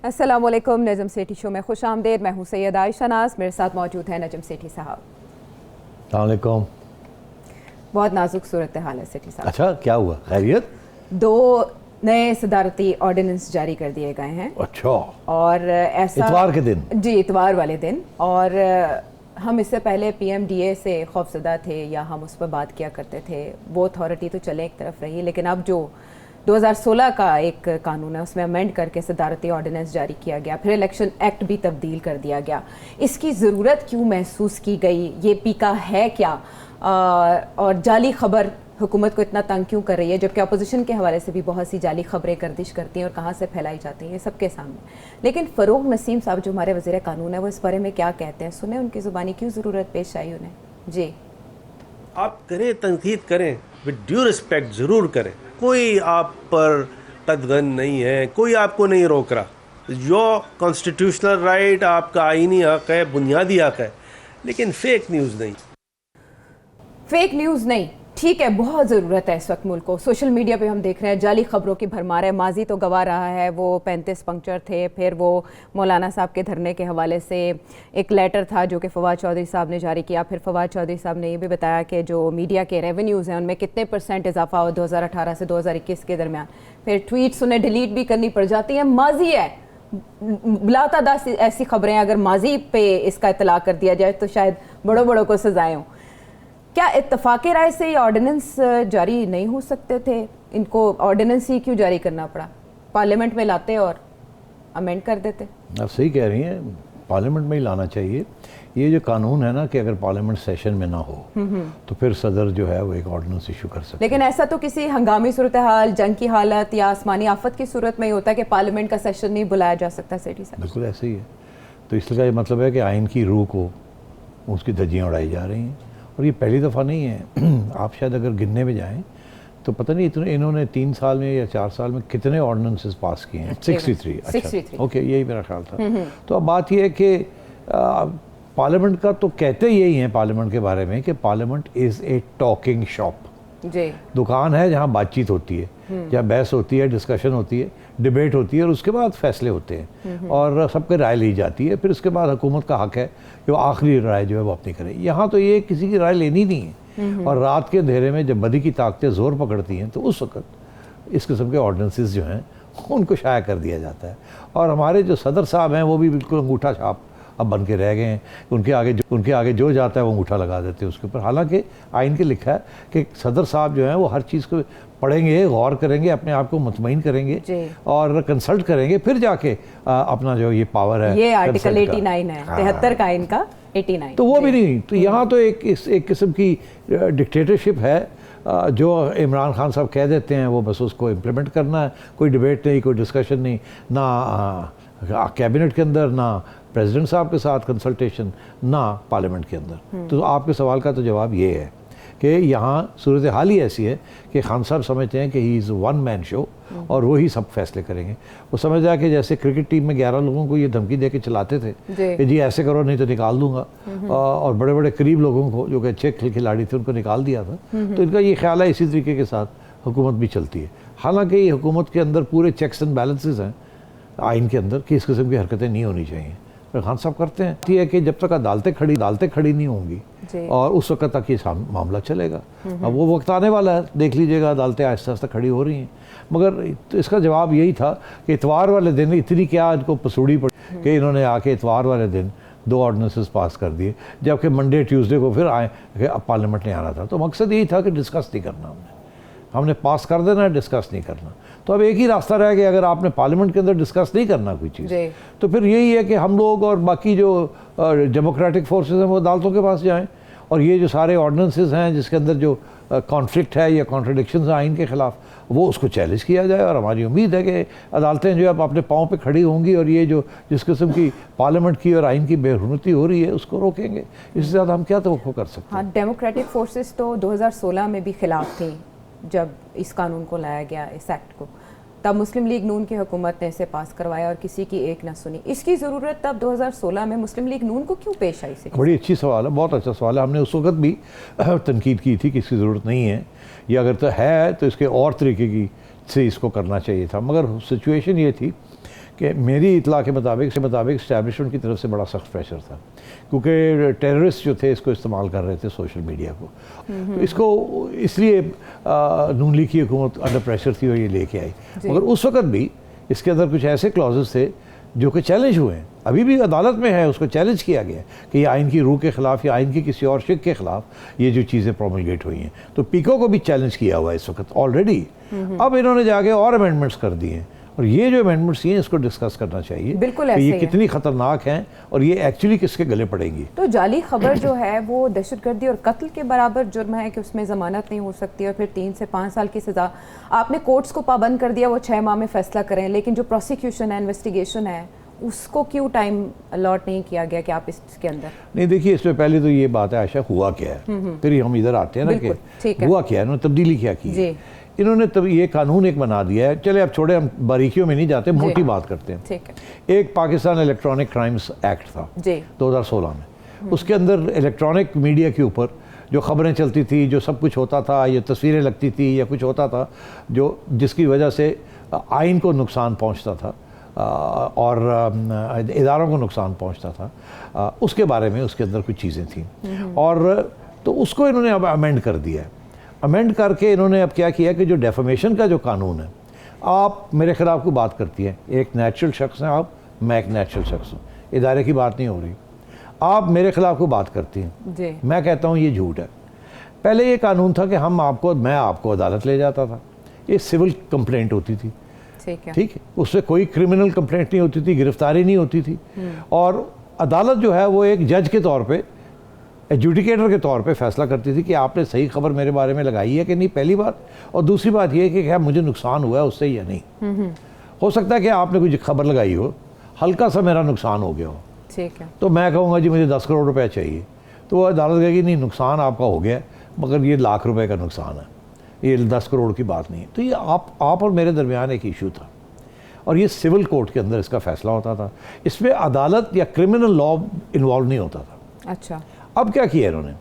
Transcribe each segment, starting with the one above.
अस्सलामुअलैकुम, नजम सेठी शो में खुश आमदेद। मैं हूँ सैयद आयशा नाज, मेरे साथ मौजूद है नजम सेठी साहब। अस्सलामुअलैकुम। बहुत नाजुक सूरत हाल है सेठी साहब। अच्छा, क्या हुआ? खैरियत? 2 नए सदारती ऑर्डिनेंस जारी कर दिए गए हैं। अच्छा, और ऐसा इतवार के दिन? जी, इतवार वाले दिन। और हम इससे पहले PMDA से खौफजदा थे या हम उस पर बात किया करते थे, वो अथॉरिटी तो चले एक तरफ रही, लेकिन अब जो 2016 का एक कानून है उसमें अमेंड करके सदारती ऑर्डिनेंस जारी किया गया, फिर इलेक्शन एक्ट भी तब्दील कर दिया गया। इसकी ज़रूरत क्यों महसूस की गई? ये पीका है क्या? और जाली खबर हुकूमत को इतना तंग क्यों कर रही है, जबकि अपोजिशन के हवाले से भी बहुत सी जाली खबरें गर्दिश करती हैं और कहाँ से फैलाई जाती हैं, ये सबके सामने। लेकिन फ़रोग नसीम साहब जो हमारे वज़ीर कानून है वो इस बारे में क्या कहते हैं, सुने उनकी ज़ुबानी, क्यों ज़रूरत पेश आई उन्हें? जी, आप करें, तनकीद करें, विद ड्यू रिस्पेक्ट ज़रूर करें। कोई आप पर कदगन नहीं है, कोई आपको नहीं रोक रहा। योर कॉन्स्टिट्यूशनल राइट, आपका आईनी हक है, बुनियादी हक है, लेकिन फेक न्यूज़ नहीं। फेक न्यूज़ नहीं, ठीक है, बहुत ज़रूरत है इस वक्त मुल्क को। सोशल मीडिया पे हम देख रहे हैं जाली खबरों की भरमार है। माजी तो गवा रहा है, वो 35 पंक्चर थे, फिर वो मौलाना साहब के धरने के हवाले से एक लेटर था जो कि फवाद चौधरी साहब ने जारी किया। फिर फवाद चौधरी साहब ने ये भी बताया कि जो मीडिया के रेवेन्यूज़ हैं उनमें कितने % इजाफा हो 2018 से 2021 के दरमियान। फिर ट्वीट्स उन्हें डिलीट भी करनी पड़ जाती हैं। माजी है, बिलातादाद ऐसी खबरें, अगर माजी पे इसका इतला कर दिया जाए तो शायद बड़ों बड़ों को सजाएं हों। क्या इत्तफाक़ राय से ये ऑर्डिनेंस जारी नहीं हो सकते थे? इनको ऑर्डिनेंस ही क्यों जारी करना पड़ा? पार्लियामेंट में लाते और अमेंड कर देते। आप सही कह रही हैं, पार्लियामेंट में ही लाना चाहिए। ये जो कानून है ना कि अगर पार्लियामेंट सेशन में ना हो तो फिर सदर जो है वो एक ऑर्डिनेंस इशू कर सकते। लेकिन ऐसा तो किसी हंगामी सूरत हाल, जंग की हालत या आसमानी आफत की सूरत में ही होता है कि पार्लियामेंट का सेशन नहीं बुलाया जा सकता। सेठी साहब, बिल्कुल ऐसे ही है। तो इसका ये मतलब है कि आइन की रूह को उसकी धज्जियाँ उड़ाई जा रही हैं, और ये पहली दफ़ा नहीं है। आप शायद अगर गिनने में जाएं तो पता नहीं इतने इन्होंने 3 साल में या 4 साल में कितने ऑर्डिनेंसेस पास किए हैं। 63। अच्छा, ओके, यही मेरा ख्याल था। तो अब बात यह है कि पार्लियामेंट का तो कहते यही हैं पार्लियामेंट के बारे में कि parliament is a talking shop. जी, दुकान है जहाँ बातचीत होती है, जहाँ बहस होती है, डिस्कशन होती है, डिबेट होती है, और उसके बाद फैसले होते हैं और सबकी राय ली जाती है। फिर उसके बाद हुकूमत का हक है कि वो आखिरी राय जो है वो अपनी करे। यहाँ तो ये किसी की राय लेनी नहीं है, और रात के अंधेरे में जब बदी की ताकतें ज़ोर पकड़ती हैं तो उस वक्त इस किस्म के ऑर्डिनेंसेस जो हैं उनको शाया कर दिया जाता है। और हमारे जो सदर साहब हैं वो भी बिल्कुल अंगूठा छाप अब बन के रह गए हैं। उनके आगे जो जाता है वो अंगूठा लगा देते हैं उसके ऊपर। हालांकि आइन के लिखा है कि सदर साहब जो हैं वो हर चीज़ को पढ़ेंगे, गौर करेंगे, अपने आप को मुतमईन करेंगे और कंसल्ट करेंगे, फिर जाके अपना जो ये पावर है, ये आर्टिकल 89 है, 73 का इनका 89। तो वो भी नहीं। तो यहाँ तो एक किस्म की डिक्टेटरशिप है। जो इमरान खान साहब कह देते हैं वो बस उसको इम्प्लीमेंट करना है। कोई डिबेट नहीं, कोई डिस्कशन नहीं, ना कैबिनेट के अंदर, ना प्रेसिडेंट साहब के साथ कंसल्टेशन, ना पार्लियामेंट के अंदर। तो आपके सवाल का तो जवाब ये है कि यहाँ सूरत हाल ही ऐसी है कि खान साहब समझते हैं कि he is one man show और वो ही सब फैसले करेंगे। वो समझ रहा है कि जैसे क्रिकेट टीम में 11 लोगों को ये धमकी दे के चलाते थे कि जी ऐसे करो नहीं तो निकाल दूंगा, और बड़े बड़े करीब लोगों को जो कि अच्छे खिलाड़ी थे उनको निकाल दिया था। तो इनका ये ख्याल है इसी तरीके के साथ हुकूमत भी चलती है। हालांकि ये हुकूमत के अंदर पूरे चेक्स एंड बैलेंसेस हैं आइन के अंदर कि इस किस्म की हरकतें नहीं होनी चाहिए। खान साहब करते हैं ये है कि जब तक अदालतें खड़ी नहीं होंगी और उस वक्त तक ये मामला चलेगा। अब वो वक्त आने वाला है, देख लीजिएगा, अदालतें आहिस्ता आहिस्ता खड़ी हो रही हैं। मगर तो इसका जवाब यही था कि इतवार वाले दिन इतनी क्या इनको पसूड़ी पड़ी कि इन्होंने आके इतवार वाले दिन 2 ऑर्डिनेंसेस पास कर दिए, जबकि मंडे ट्यूसडे को फिर आए कि अब पार्लियामेंट नहीं आना था। तो मकसद यही था कि डिस्कस नहीं करना, हमने पास कर देना है, डिस्कस नहीं करना। तो अब एक ही रास्ता रह गया, अगर आपने पार्लियामेंट के अंदर डिस्कस नहीं करना कोई चीज़ तो फिर यही है कि हम लोग और बाकी जो डेमोक्रेटिक फोर्सेस हैं वो अदालतों के पास जाएं, और ये जो सारे ऑर्डिनेंसेस हैं जिसके अंदर जो कॉन्फ्लिक्ट है या कॉन्ट्रडिक्शंस हैं आइन के ख़िलाफ़, वो उसको चैलेंज किया जाए। और हमारी उम्मीद है कि अदालतें जो है अपने पाँव पे खड़ी होंगी और ये जो जिस किस्म की पार्लियामेंट की और आइन की बेहुरमती हो रही है उसको रोकेंगे। इससे ज़्यादा हम क्या तवक्को कर सकते हैं। हाँ, डेमोक्रेटिक फोर्सेस तो 2016 में भी खिलाफ थी जब इस कानून को लाया गया, इस एक्ट को। तब मुस्लिम लीग नून की हुकूमत ने इसे पास करवाया और किसी की एक ना सुनी। इसकी ज़रूरत तब 2016 में मुस्लिम लीग नून को क्यों पेश आई? से बड़ी अच्छी सवाल है, बहुत अच्छा सवाल है। हमने उस वक्त भी तनकीद की थी कि इसकी ज़रूरत नहीं है, या अगर तो है तो इसके और तरीके की से इसको करना चाहिए था। मगर सिचुएशन ये थी कि मेरी इतला के मुताबिक इस्टेब्लिशमेंट की तरफ से बड़ा सख्त प्रेशर था, क्योंकि टेररिस्ट जो थे इसको इस्तेमाल कर रहे थे सोशल मीडिया को। तो इसको इसलिए नून लीग की हुकूमत अंडर प्रेशर थी और ये लेके आई। मगर उस वक्त भी इसके अंदर कुछ ऐसे क्लॉजेस थे जो कि चैलेंज हुए हैं, अभी भी अदालत में है, उसको चैलेंज किया गया कि ये आइन की रूह के ख़िलाफ़ या आइन की किसी और शिक के ख़िलाफ़ ये जो चीज़ें प्रोमलगेट हुई हैं। तो पीको को भी चैलेंज किया हुआ है इस वक्त ऑलरेडी। अब इन्होंने जाके और अमेंडमेंट्स कर दिए हैं, और ये जो अमेंडमेंट्स हैं इसको डिस्कस करना चाहिए बिल्कुल कि ये ऐसे कितनी ख़तरनाक हैं और ये एक्चुअली किसके गले पड़ेंगी। तो जाली खबर जो है वो दहशतगर्दी और कत्ल के बराबर जुर्म है कि उसमें ज़मानत नहीं हो सकती और फिर 3 से 5 साल की सज़ा। आपने कोर्ट्स को पाबंद कर दिया वो 6 माह में फैसला करें, लेकिन जो प्रोसिक्यूशन है, इन्वेस्टिगेशन है, उसको क्यों टाइम अलॉट नहीं किया गया कि आप इसके अंदर? नहीं, देखिए इसमें पहले तो ये बात है आशा, हुआ क्या है, फिर हम इधर आते हैं ना कि हुआ क्या है, इन्होंने तब्दीली क्या की है। इन्होंने तब ये कानून एक बना दिया है, चले अब छोड़े, हम बारीकियों में नहीं जाते, मोटी बात करते हैं। ठीक है। एक पाकिस्तान इलेक्ट्रॉनिक क्राइम्स एक्ट था 2016 में, उसके अंदर इलेक्ट्रॉनिक मीडिया के ऊपर जो खबरें चलती थी, जो सब कुछ होता था, ये तस्वीरें लगती थी या कुछ होता था जो जिसकी वजह से आइन को नुकसान पहुंचता था और इदारों को नुकसान पहुंचता था, उसके बारे में उसके अंदर कुछ चीज़ें थी। और तो उसको इन्होंने अब अमेंड कर दिया है। अमेंड करके इन्होंने अब क्या किया कि जो डेफेमेशन का जो कानून है, आप मेरे खिलाफ कोई बात करती हैं, एक नेचुरल शख्स हैं आप, मैं एक नेचुरल शख्स हूँ, इदारे की बात नहीं हो रही, आप मेरे खिलाफ कोई बात करती हैं, मैं कहता हूँ ये झूठ है। पहले ये कानून था कि मैं आपको अदालत ले जाता था, ये सिविल कंप्लेंट होती थी, ठीक है, उससे कोई क्रिमिनल कंप्लेंट नहीं होती थी, गिरफ्तारी नहीं होती थी, और अदालत जो है वो एक जज के तौर पे, एडजुडिकेटर के तौर पे फैसला करती थी कि आपने सही खबर मेरे बारे में लगाई है कि नहीं, पहली बात। और दूसरी बात ये कि क्या मुझे नुकसान हुआ है उससे या नहीं। हो सकता है कि आपने कुछ खबर लगाई हो, हल्का सा मेरा नुकसान हो गया हो, ठीक है, तो मैं कहूँगा जी मुझे 10 करोड़ रुपया चाहिए, तो वो अदालत कहेगी नहीं, नुकसान आपका हो गया मगर ये लाख रुपये का नुकसान है, ये 10 करोड़ की बात नहीं है। तो ये आप और मेरे दरमियान एक इशू था, और ये सिविल कोर्ट के अंदर इसका फैसला होता था, इसमें अदालत या क्रिमिनल लॉ इन्वॉल्व नहीं होता था। अच्छा, अब क्या किया इन्होंने,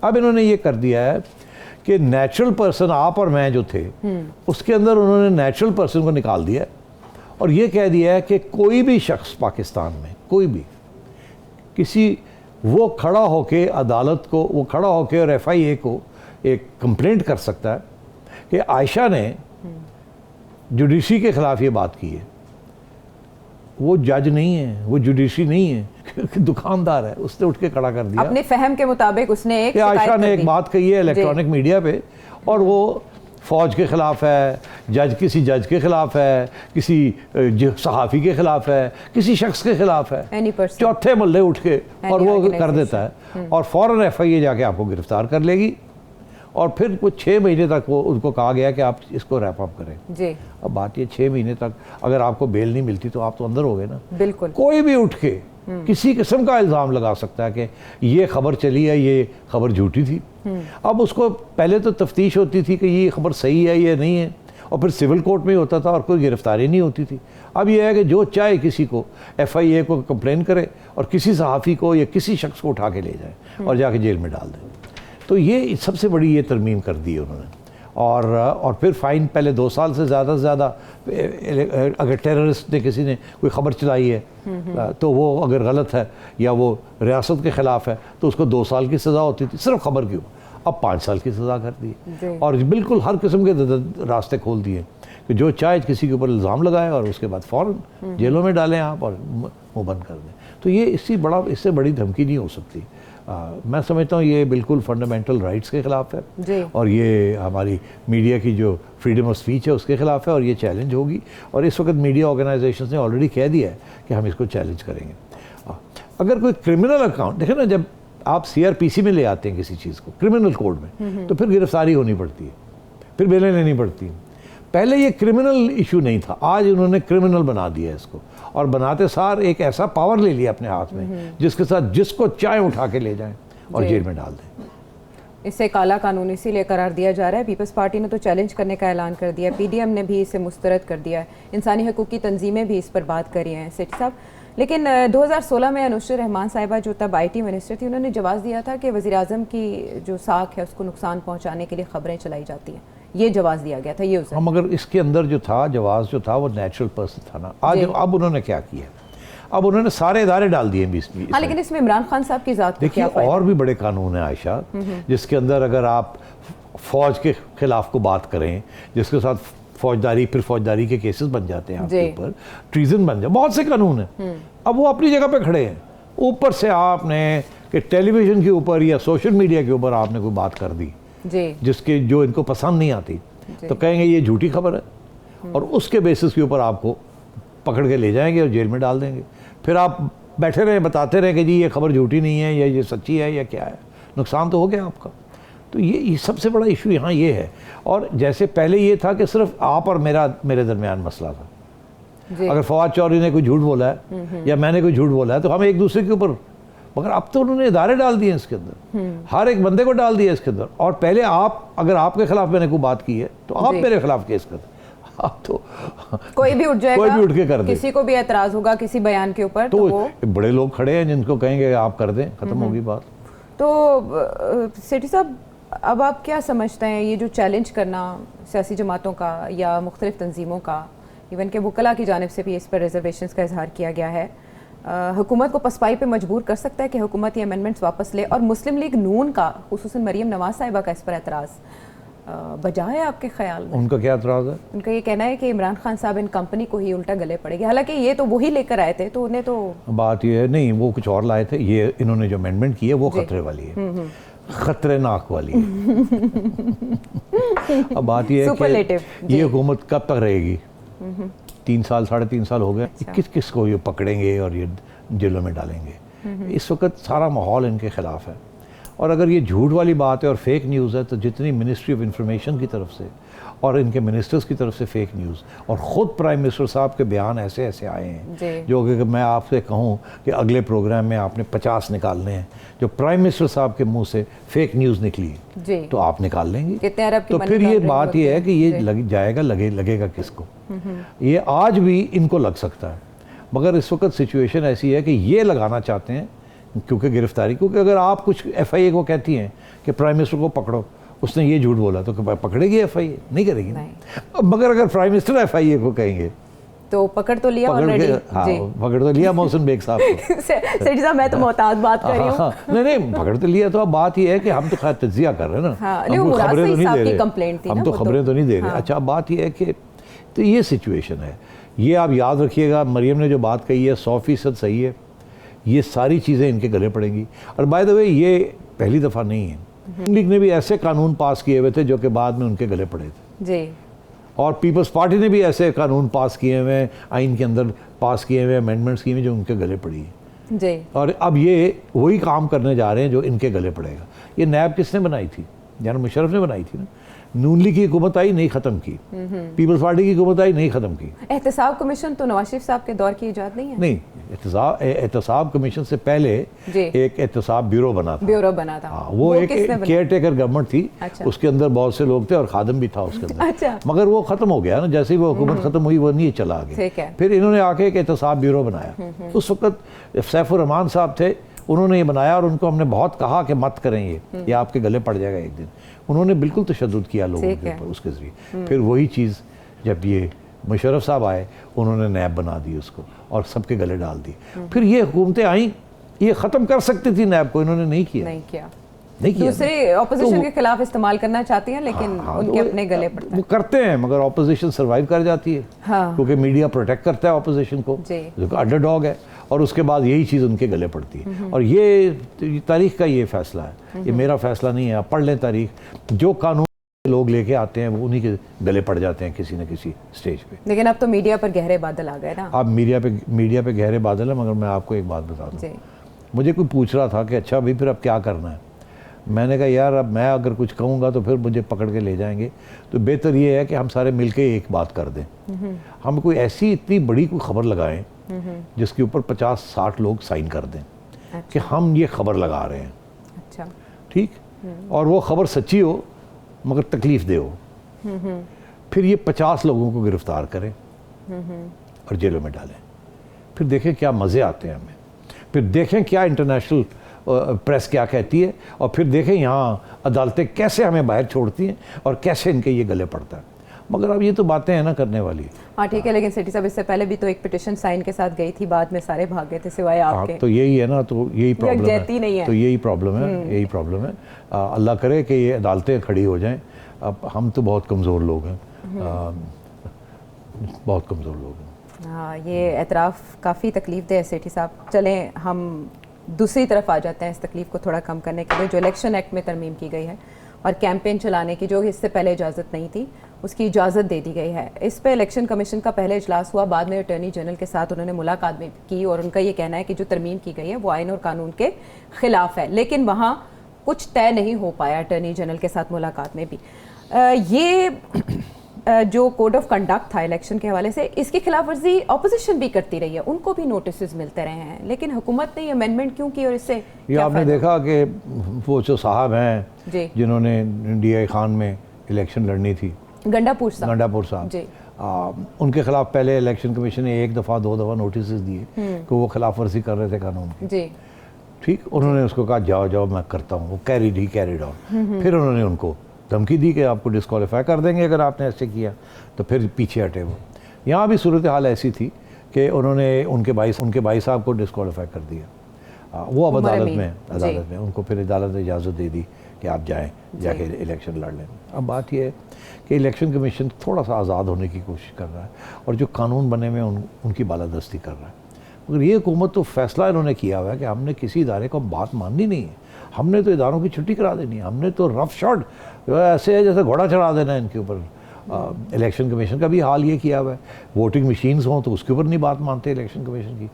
अब इन्होंने ये कर दिया है कि नेचुरल पर्सन आप और मैं जो थे, उसके अंदर उन्होंने नेचुरल पर्सन को निकाल दिया और ये कह दिया है कि कोई भी शख्स पाकिस्तान में, कोई भी किसी, वो खड़ा होके अदालत को, वो खड़ा होके और FIA को एक कंप्लेंट कर सकता है कि आयशा ने जुडिशरी के ख़िलाफ़ ये बात की है। वो जज नहीं है, वो जुडिशरी नहीं है, दुकानदार है, उसने उठ के खड़ा कर दिया अपने फहम के मुताबिक, उसने एक आयशा ने एक बात कही है इलेक्ट्रॉनिक मीडिया पे, और वो फौज के ख़िलाफ़ है, किसी जज के ख़िलाफ़ है, किसी सहाफ़ी के ख़िलाफ़ है, किसी शख्स के ख़िलाफ़ है, चौथे मल्ले उठ के और वो कर देता है, और फ़ौरन FIA जाके आपको गिरफ्तार कर लेगी, और फिर कुछ 6 महीने तक वो उनको कहा गया कि आप इसको रैप अप करें जी। अब बात ये 6 महीने तक अगर आपको बेल नहीं मिलती तो आप तो अंदर हो गए ना। बिल्कुल, कोई भी उठ के किसी किस्म का इल्ज़ाम लगा सकता है कि ये खबर चली है, ये खबर झूठी थी। अब उसको पहले तो तफ्तीश होती थी कि ये खबर सही है ये नहीं है, और फिर सिविल कोर्ट में होता था और कोई गिरफ्तारी नहीं होती थी। अब यह है कि जो चाहे किसी को FIA को कंप्लेन करे और किसी सहाफ़ी को या किसी शख्स को उठा के ले जाए और जाके जेल में डाल दें। तो ये सबसे बड़ी ये तरमीम कर दी है उन्होंने। और फिर फ़ाइन पहले 2 साल से ज़्यादा अगर टेररिस्ट ने किसी ने कोई ख़बर चलाई है तो वो अगर गलत है या वो रियासत के ख़िलाफ़ है तो उसको 2 साल की सज़ा होती थी सिर्फ खबर की, अब 5 साल की सज़ा कर दी और बिल्कुल हर किस्म के रास्ते खोल दिए कि जो चाहे किसी के ऊपर इल्ज़ाम लगाए और उसके बाद फ़ौरन जेलों में डालें आप और मुँह बंद कर दें। तो ये इससे बड़ी धमकी नहीं हो सकती। मैं समझता हूँ ये बिल्कुल फंडामेंटल राइट्स के ख़िलाफ़ है और ये हमारी मीडिया की जो फ्रीडम ऑफ स्पीच है उसके ख़िलाफ़ है और ये चैलेंज होगी। और इस वक्त मीडिया ऑर्गेनाइजेशंस ने ऑलरेडी कह दिया है कि हम इसको चैलेंज करेंगे। अगर कोई क्रिमिनल अकाउंट देखें ना, जब आप CRPC में ले आते हैं किसी चीज़ को क्रिमिनल कोड में तो फिर गिरफ्तारी होनी पड़ती है, फिर बेलें लेनी पड़ती हैं। पहले ये क्रिमिनल इशू नहीं था, आज उन्होंने क्रिमिनल बना दिया इसको और बनाते सार एक ऐसा पावर ले लिया अपने हाथ में जिसके साथ जिसको चाहे उठा के ले जाएं और जेल में डाल दें। इसे काला कानून इसीलिए करार दिया जा रहा है। पीपल्स पार्टी ने तो चैलेंज करने का ऐलान कर दिया, PDM ने भी इसे मुस्तरद कर दिया है, इंसानी हकूक़ की तंजीमें भी इस पर बात करी हैं सेठ साहब। लेकिन 2016 में अनुशर रहमान साहिबा जो तब IT मिनिस्टर थी, उन्होंने जवाब दिया था कि वज़ीर आज़म की जो साख है उसको नुकसान पहुँचाने के लिए ख़बरें चलाई जाती हैं। ये जवाब दिया गया था, ये उसे हम मगर इसके अंदर जो था जवाब जो था वो नेचुरल पर्सन था ना। आज जी। अब उन्होंने क्या किया, अब उन्होंने सारे इदारे डाल दिए बीच में। हाँ, लेकिन इसमें इमरान खान साहब की जात को देखिए क्या फायदा? और भी बड़े कानून है आयशा, जिसके अंदर अगर आप फौज के खिलाफ को बात करें, जिसके साथ फौजदारी, फिर फौजदारी के केसेस बन जाते हैं आपके जी। ऊपर, ट्रीजन बन जाए, बहुत से कानून हैं। अब वो अपनी जगह पे खड़े हैं, ऊपर से आपने कि टेलीविजन के ऊपर या सोशल मीडिया के ऊपर आपने कोई बात कर दी जी जिसके जो इनको पसंद नहीं आती, तो कहेंगे ये झूठी खबर है, और उसके बेसिस के ऊपर आपको पकड़ के ले जाएंगे और जेल में डाल देंगे। फिर आप बैठे रहे बताते रहे कि जी ये खबर झूठी नहीं है या ये सच्ची है या क्या है, नुकसान तो हो गया आपका। तो ये सबसे बड़ा इशू यहाँ ये है। और जैसे पहले ये था कि सिर्फ आप और मेरे दरमियान मसला था, जी अगर फवाद चौधरी ने कोई झूठ बोला है या मैंने कोई झूठ बोला है तो हम एक दूसरे के ऊपर, मगर अब तो उन्होंने इदारे डाल दिए इसके अंदर, हर एक बंदे को डाल दिया इसके अंदर। और पहले आप, अगर आपके खिलाफ मैंने कोई बात की है तो आप जी। मेरे खिलाफ केस कर, आप तो कोई भी उठ जाएगा, कोई भी उठ के कर दे। किसी को भी एतराज होगा किसी बयान के ऊपर तो तो वो बड़े लोग खड़े हैं जिनको कहेंगे आप कर दें, खत्म होगी बात। तो सेठी साहब, अब आप क्या समझते हैं ये जो चैलेंज करना सियासी जमातों का या मुख्तलिफ तंजीमों का, इवन के वकला की जानिब से भी इस पर रिजर्वेशंस का इजहार किया गया है, हुकूमत को पसपाई पे मजबूर कर सकता है कि हुकूमत ये अमेंडमेंट्स वापस ले? और मुस्लिम लीग नून का, खुसूसन मरीम नवाज साहिबा का इस पर एतराज़ बजा है आपके ख्याल में? उनका क्या एतराज़ है? उनका ये कहना है कि इमरान खान साहब इन कंपनी को ही उल्टा गले पड़ेगी, हालांकि ये तो वही लेकर आए थे, तो उन्हें तो बात ये है, नहीं वो कुछ और लाए थे, ये इन्होंने जो अमेंडमेंट की है वो जी। खतरे वाली है, खतरनाक वाली है। अब बात ये है Superlative, कि जी। ये हुकूमत कब तक रहेगी? 3 साल 3.5 साल हो गए, किस किस को ये पकड़ेंगे और ये जेलों में डालेंगे? इस वक्त सारा माहौल इनके खिलाफ है। और अगर ये झूठ वाली बात है और फेक न्यूज़ है, तो जितनी मिनिस्ट्री ऑफ इंफॉर्मेशन की तरफ से और इनके मिनिस्टर्स की तरफ से फेक न्यूज़, और ख़ुद प्राइम मिनिस्टर साहब के बयान ऐसे ऐसे आए हैं जी। जो कि मैं आपसे कहूँ कि अगले प्रोग्राम में आपने 50 निकालने हैं जो प्राइम मिनिस्टर साहब के मुंह से फेक न्यूज़ निकली, जी तो आप निकाल लेंगे। कितने अरब की तो मनी फिर ये लॉन्ड्रिंग बात होती ये है कि ये जी। लग जाएगा, लगेगा किसको? ये आज भी इनको लग सकता है, मगर इस वक्त सिचुएशन ऐसी है कि ये लगाना चाहते हैं क्योंकि गिरफ्तारी, क्योंकि अगर आप कुछ FIA को कहती हैं कि प्राइम मिनिस्टर को पकड़ो, उसने ये झूठ बोला, तो पकड़ेगी FIA? नहीं करेगी ना। अब मगर अगर प्राइम मिनिस्टर FIA को कहेंगे तो पकड़ तो लिया पकड़ ऑलरेडी। के, हाँ, पकड़ तो लिया मोहसिन बेग साहब को। सेठी साहब, मैं तो मोहताज बात कर रही हूँ। हाँ, नहीं पकड़ तो लिया। तो अब बात ये है कि हम तो खैर तज्जिया कर रहे हैं ना, हाँ, हम कोई खबरें तो नहीं दे रहे, कंप्लेंट थी हम ना, तो वो खबरें तो नहीं दे रहे। हाँ। अच्छा, बात ये है कि तो ये सिचुएशन है, ये आप याद रखिएगा, मरियम ने जो बात कही है 100% सही है, ये सारी चीज़ें इनके गले पड़ेंगी। और बाय द वे ये पहली दफ़ा नहीं है, लीग ने भी ऐसे कानून पास किए हुए थे जो कि बाद में उनके गले पड़े थे, जी और पीपल्स पार्टी ने भी ऐसे कानून पास किए हुए हैं, आइन के अंदर पास किए हुए अमेंडमेंट्स किए हुए जो उनके गले पड़ी है। जी और अब ये वही काम करने जा रहे हैं जो इनके गले पड़ेगा। ये नैब किसने बनाई थी? जनरल मुशर्रफ ने बनाई थी ना। नून लीग की हुकूमत आई, नहीं ख़त्म की। पीपल्स पार्टी की हुकूमत आई, नहीं ख़त्म की। एहतसाब कमीशन तो नवाज शरीफ साहब के दौर की इजाद नहीं है? नहीं, एहतसाब कमीशन से पहले जी। एक एहतसाब ब्यूरो बना था। ब्यूरो बना था। हाँ, वो एक किसने बनाया? केयर टेकर गवर्नमेंट थी। अच्छा। उसके अंदर बहुत से लोग थे और खादम भी था उसके अंदर। अच्छा। मगर वो ख़त्म हो गया ना, जैसे ही वो हुकूमत ख़त्म हुई वो नहीं चला ठीक गया। है। फिर इन्होंने आके एक एहतसाब ब्यूरो बनाया। उस वक्त सैफुर रहमान साहब थे, उन्होंने ये बनाया और उनको हमने बहुत कहा कि मत करें ये आपके गले पड़ जाएगा एक दिन। उन्होंने बिल्कुल तशद्दुद किया लोगों ठीक के है। ऊपर उसके ज़रिए। फिर वही चीज़ जब ये मुशर्रफ साहब आए, उन्होंने नैब बना दी उसको और सबके गले डाल दी। फिर ये हुकूमतें आई, ये ख़त्म कर सकती थी नैब को, इन्होंने नहीं किया। नहीं किया। नहीं किया। दूसरे ऑपोजिशन तो- के खिलाफ इस्तेमाल करना चाहती हैं, लेकिन हाँ, उनके तो अपने गले पड़ता वो करते हैं, मगर ऑपोजिशन सर्वाइव कर जाती है। हाँ। क्योंकि मीडिया प्रोटेक्ट करता है ऑपोजिशन को, जी। जो अंडरडॉग है, और उसके बाद यही चीज़ उनके गले पड़ती है। और ये तारीख का ये फैसला है, ये मेरा फैसला नहीं है। आप पढ़ लें तारीख, जो कानून लोग लेके आते हैं वो उन्हीं के गले पड़ जाते हैं किसी न किसी स्टेज पे। लेकिन अब तो मीडिया पर गहरे बादल आ गए ना। आप मीडिया पे गहरे बादल है, मगर मैं आपको एक बात बता दूँ। जी मुझे कोई पूछ रहा था कि अच्छा अभी फिर अब क्या करना है। मैंने कहा यार, अब मैं अगर कुछ कहूँगा तो फिर मुझे पकड़ के ले जाएंगे, तो बेहतर ये है कि हम सारे मिलके एक बात कर दें। हम कोई ऐसी इतनी बड़ी कोई खबर लगाएं जिसके ऊपर 50-60 लोग साइन कर दें कि हम ये खबर लगा रहे हैं, अच्छा। ठीक, और वो खबर सच्ची हो मगर तकलीफ दे हो। फिर ये 50 लोगों को गिरफ्तार करें और जेलों में डालें। फिर देखें क्या मज़े आते हैं हमें, फिर देखें क्या इंटरनेशनल प्रेस क्या कहती है, और फिर देखें यहाँ अदालतें कैसे हमें बाहर छोड़ती हैं और कैसे इनके ये गले पड़ता है। मगर अब ये तो बातें हैं ना करने वाली। हाँ ठीक है, लेकिन सेठी साहब इससे पहले भी तो एक पिटिशन साइन के साथ गई थी, बाद में सारे भाग गए थे सिवाय आपके। हाँ तो यही है ना, तो यही प्रॉब्लम है, तो यही प्रॉब्लम है, यही प्रॉब्लम है। अल्लाह करे कि ये अदालतें खड़ी हो जाएं। अब हम तो बहुत कमज़ोर लोग हैं, बहुत कमज़ोर लोग हैं। हाँ, ये एतराफ़ काफ़ी तकलीफ दे है सेठी साहब। चलें हम दूसरी तरफ आ जाते हैं इस तकलीफ़ को थोड़ा कम करने के लिए। जो इलेक्शन एक्ट में तरमीम की गई है और कैंपेन चलाने की जो इससे पहले इजाज़त नहीं थी, उसकी इजाज़त दे दी गई है। इस पे इलेक्शन कमीशन का पहले इजलास हुआ, बाद में अटॉर्नी जनरल के साथ उन्होंने मुलाकात भी की और उनका ये कहना है कि जो तरमीम की गई है वो आइन और कानून के ख़िलाफ़ है, लेकिन वहाँ कुछ तय नहीं हो पाया अटॉर्नी जनरल के साथ मुलाकात में भी। ये जो कोड ऑफ कंडक्ट था इलेक्शन के हवाले से, इसकी खिलाफ वर्जी अपोजिशन भी करती रही है, उनको भी नोटिस मिलते रहे हैं, लेकिन हुकूमत ने अमेंडमेंट क्यों की और इससे ये आपने देखा कि वो जो साहब हैं जिन्होंने DI खान में इलेक्शन लड़नी थी, गंडापुर साहब जी, उनके खिलाफ पहले इलेक्शन कमीशन ने 1 दफ़ा 2 दफ़ा नोटिस दिए कि वो खिलाफ वर्जी कर रहे थे कानून की जी। ठीक, उन्होंने उसको कहा जाओ जाओ मैं करता हूँ, वो कैरिड ऑन। फिर उन्होंने उनको धमकी दी कि आपको डिस्क्वालीफाई कर देंगे अगर आपने ऐसे किया, तो फिर पीछे हटे वो। यहाँ भी सूरत हाल ऐसी थी कि उन्होंने उनके भाई साहब को डिस्क्वालीफाई कर दिया। वो अब अदालत में उनको फिर अदालत ने इजाज़त दे दी कि आप जाके इलेक्शन लड़ लें। अब बात यह है कि इलेक्शन कमीशन थोड़ा सा आज़ाद होने की कोशिश कर रहा है और जो कानून बने में उनकी बालादस्ती कर रहा है। मगर ये हुकूमत तो फैसला इन्होंने किया हुआ है कि हमने किसी इदारे को बात माननी नहीं है, हमने तो इदारों की छुट्टी करा देनी है, हमने तो रफ शॉट ऐसे है जैसे घोड़ा चढ़ा देना है इनके ऊपर। इलेक्शन कमीशन का भी हाल ये किया हुआ है, वोटिंग मशीन्स हों तो उसके ऊपर नहीं बात मानते इलेक्शन कमीशन की।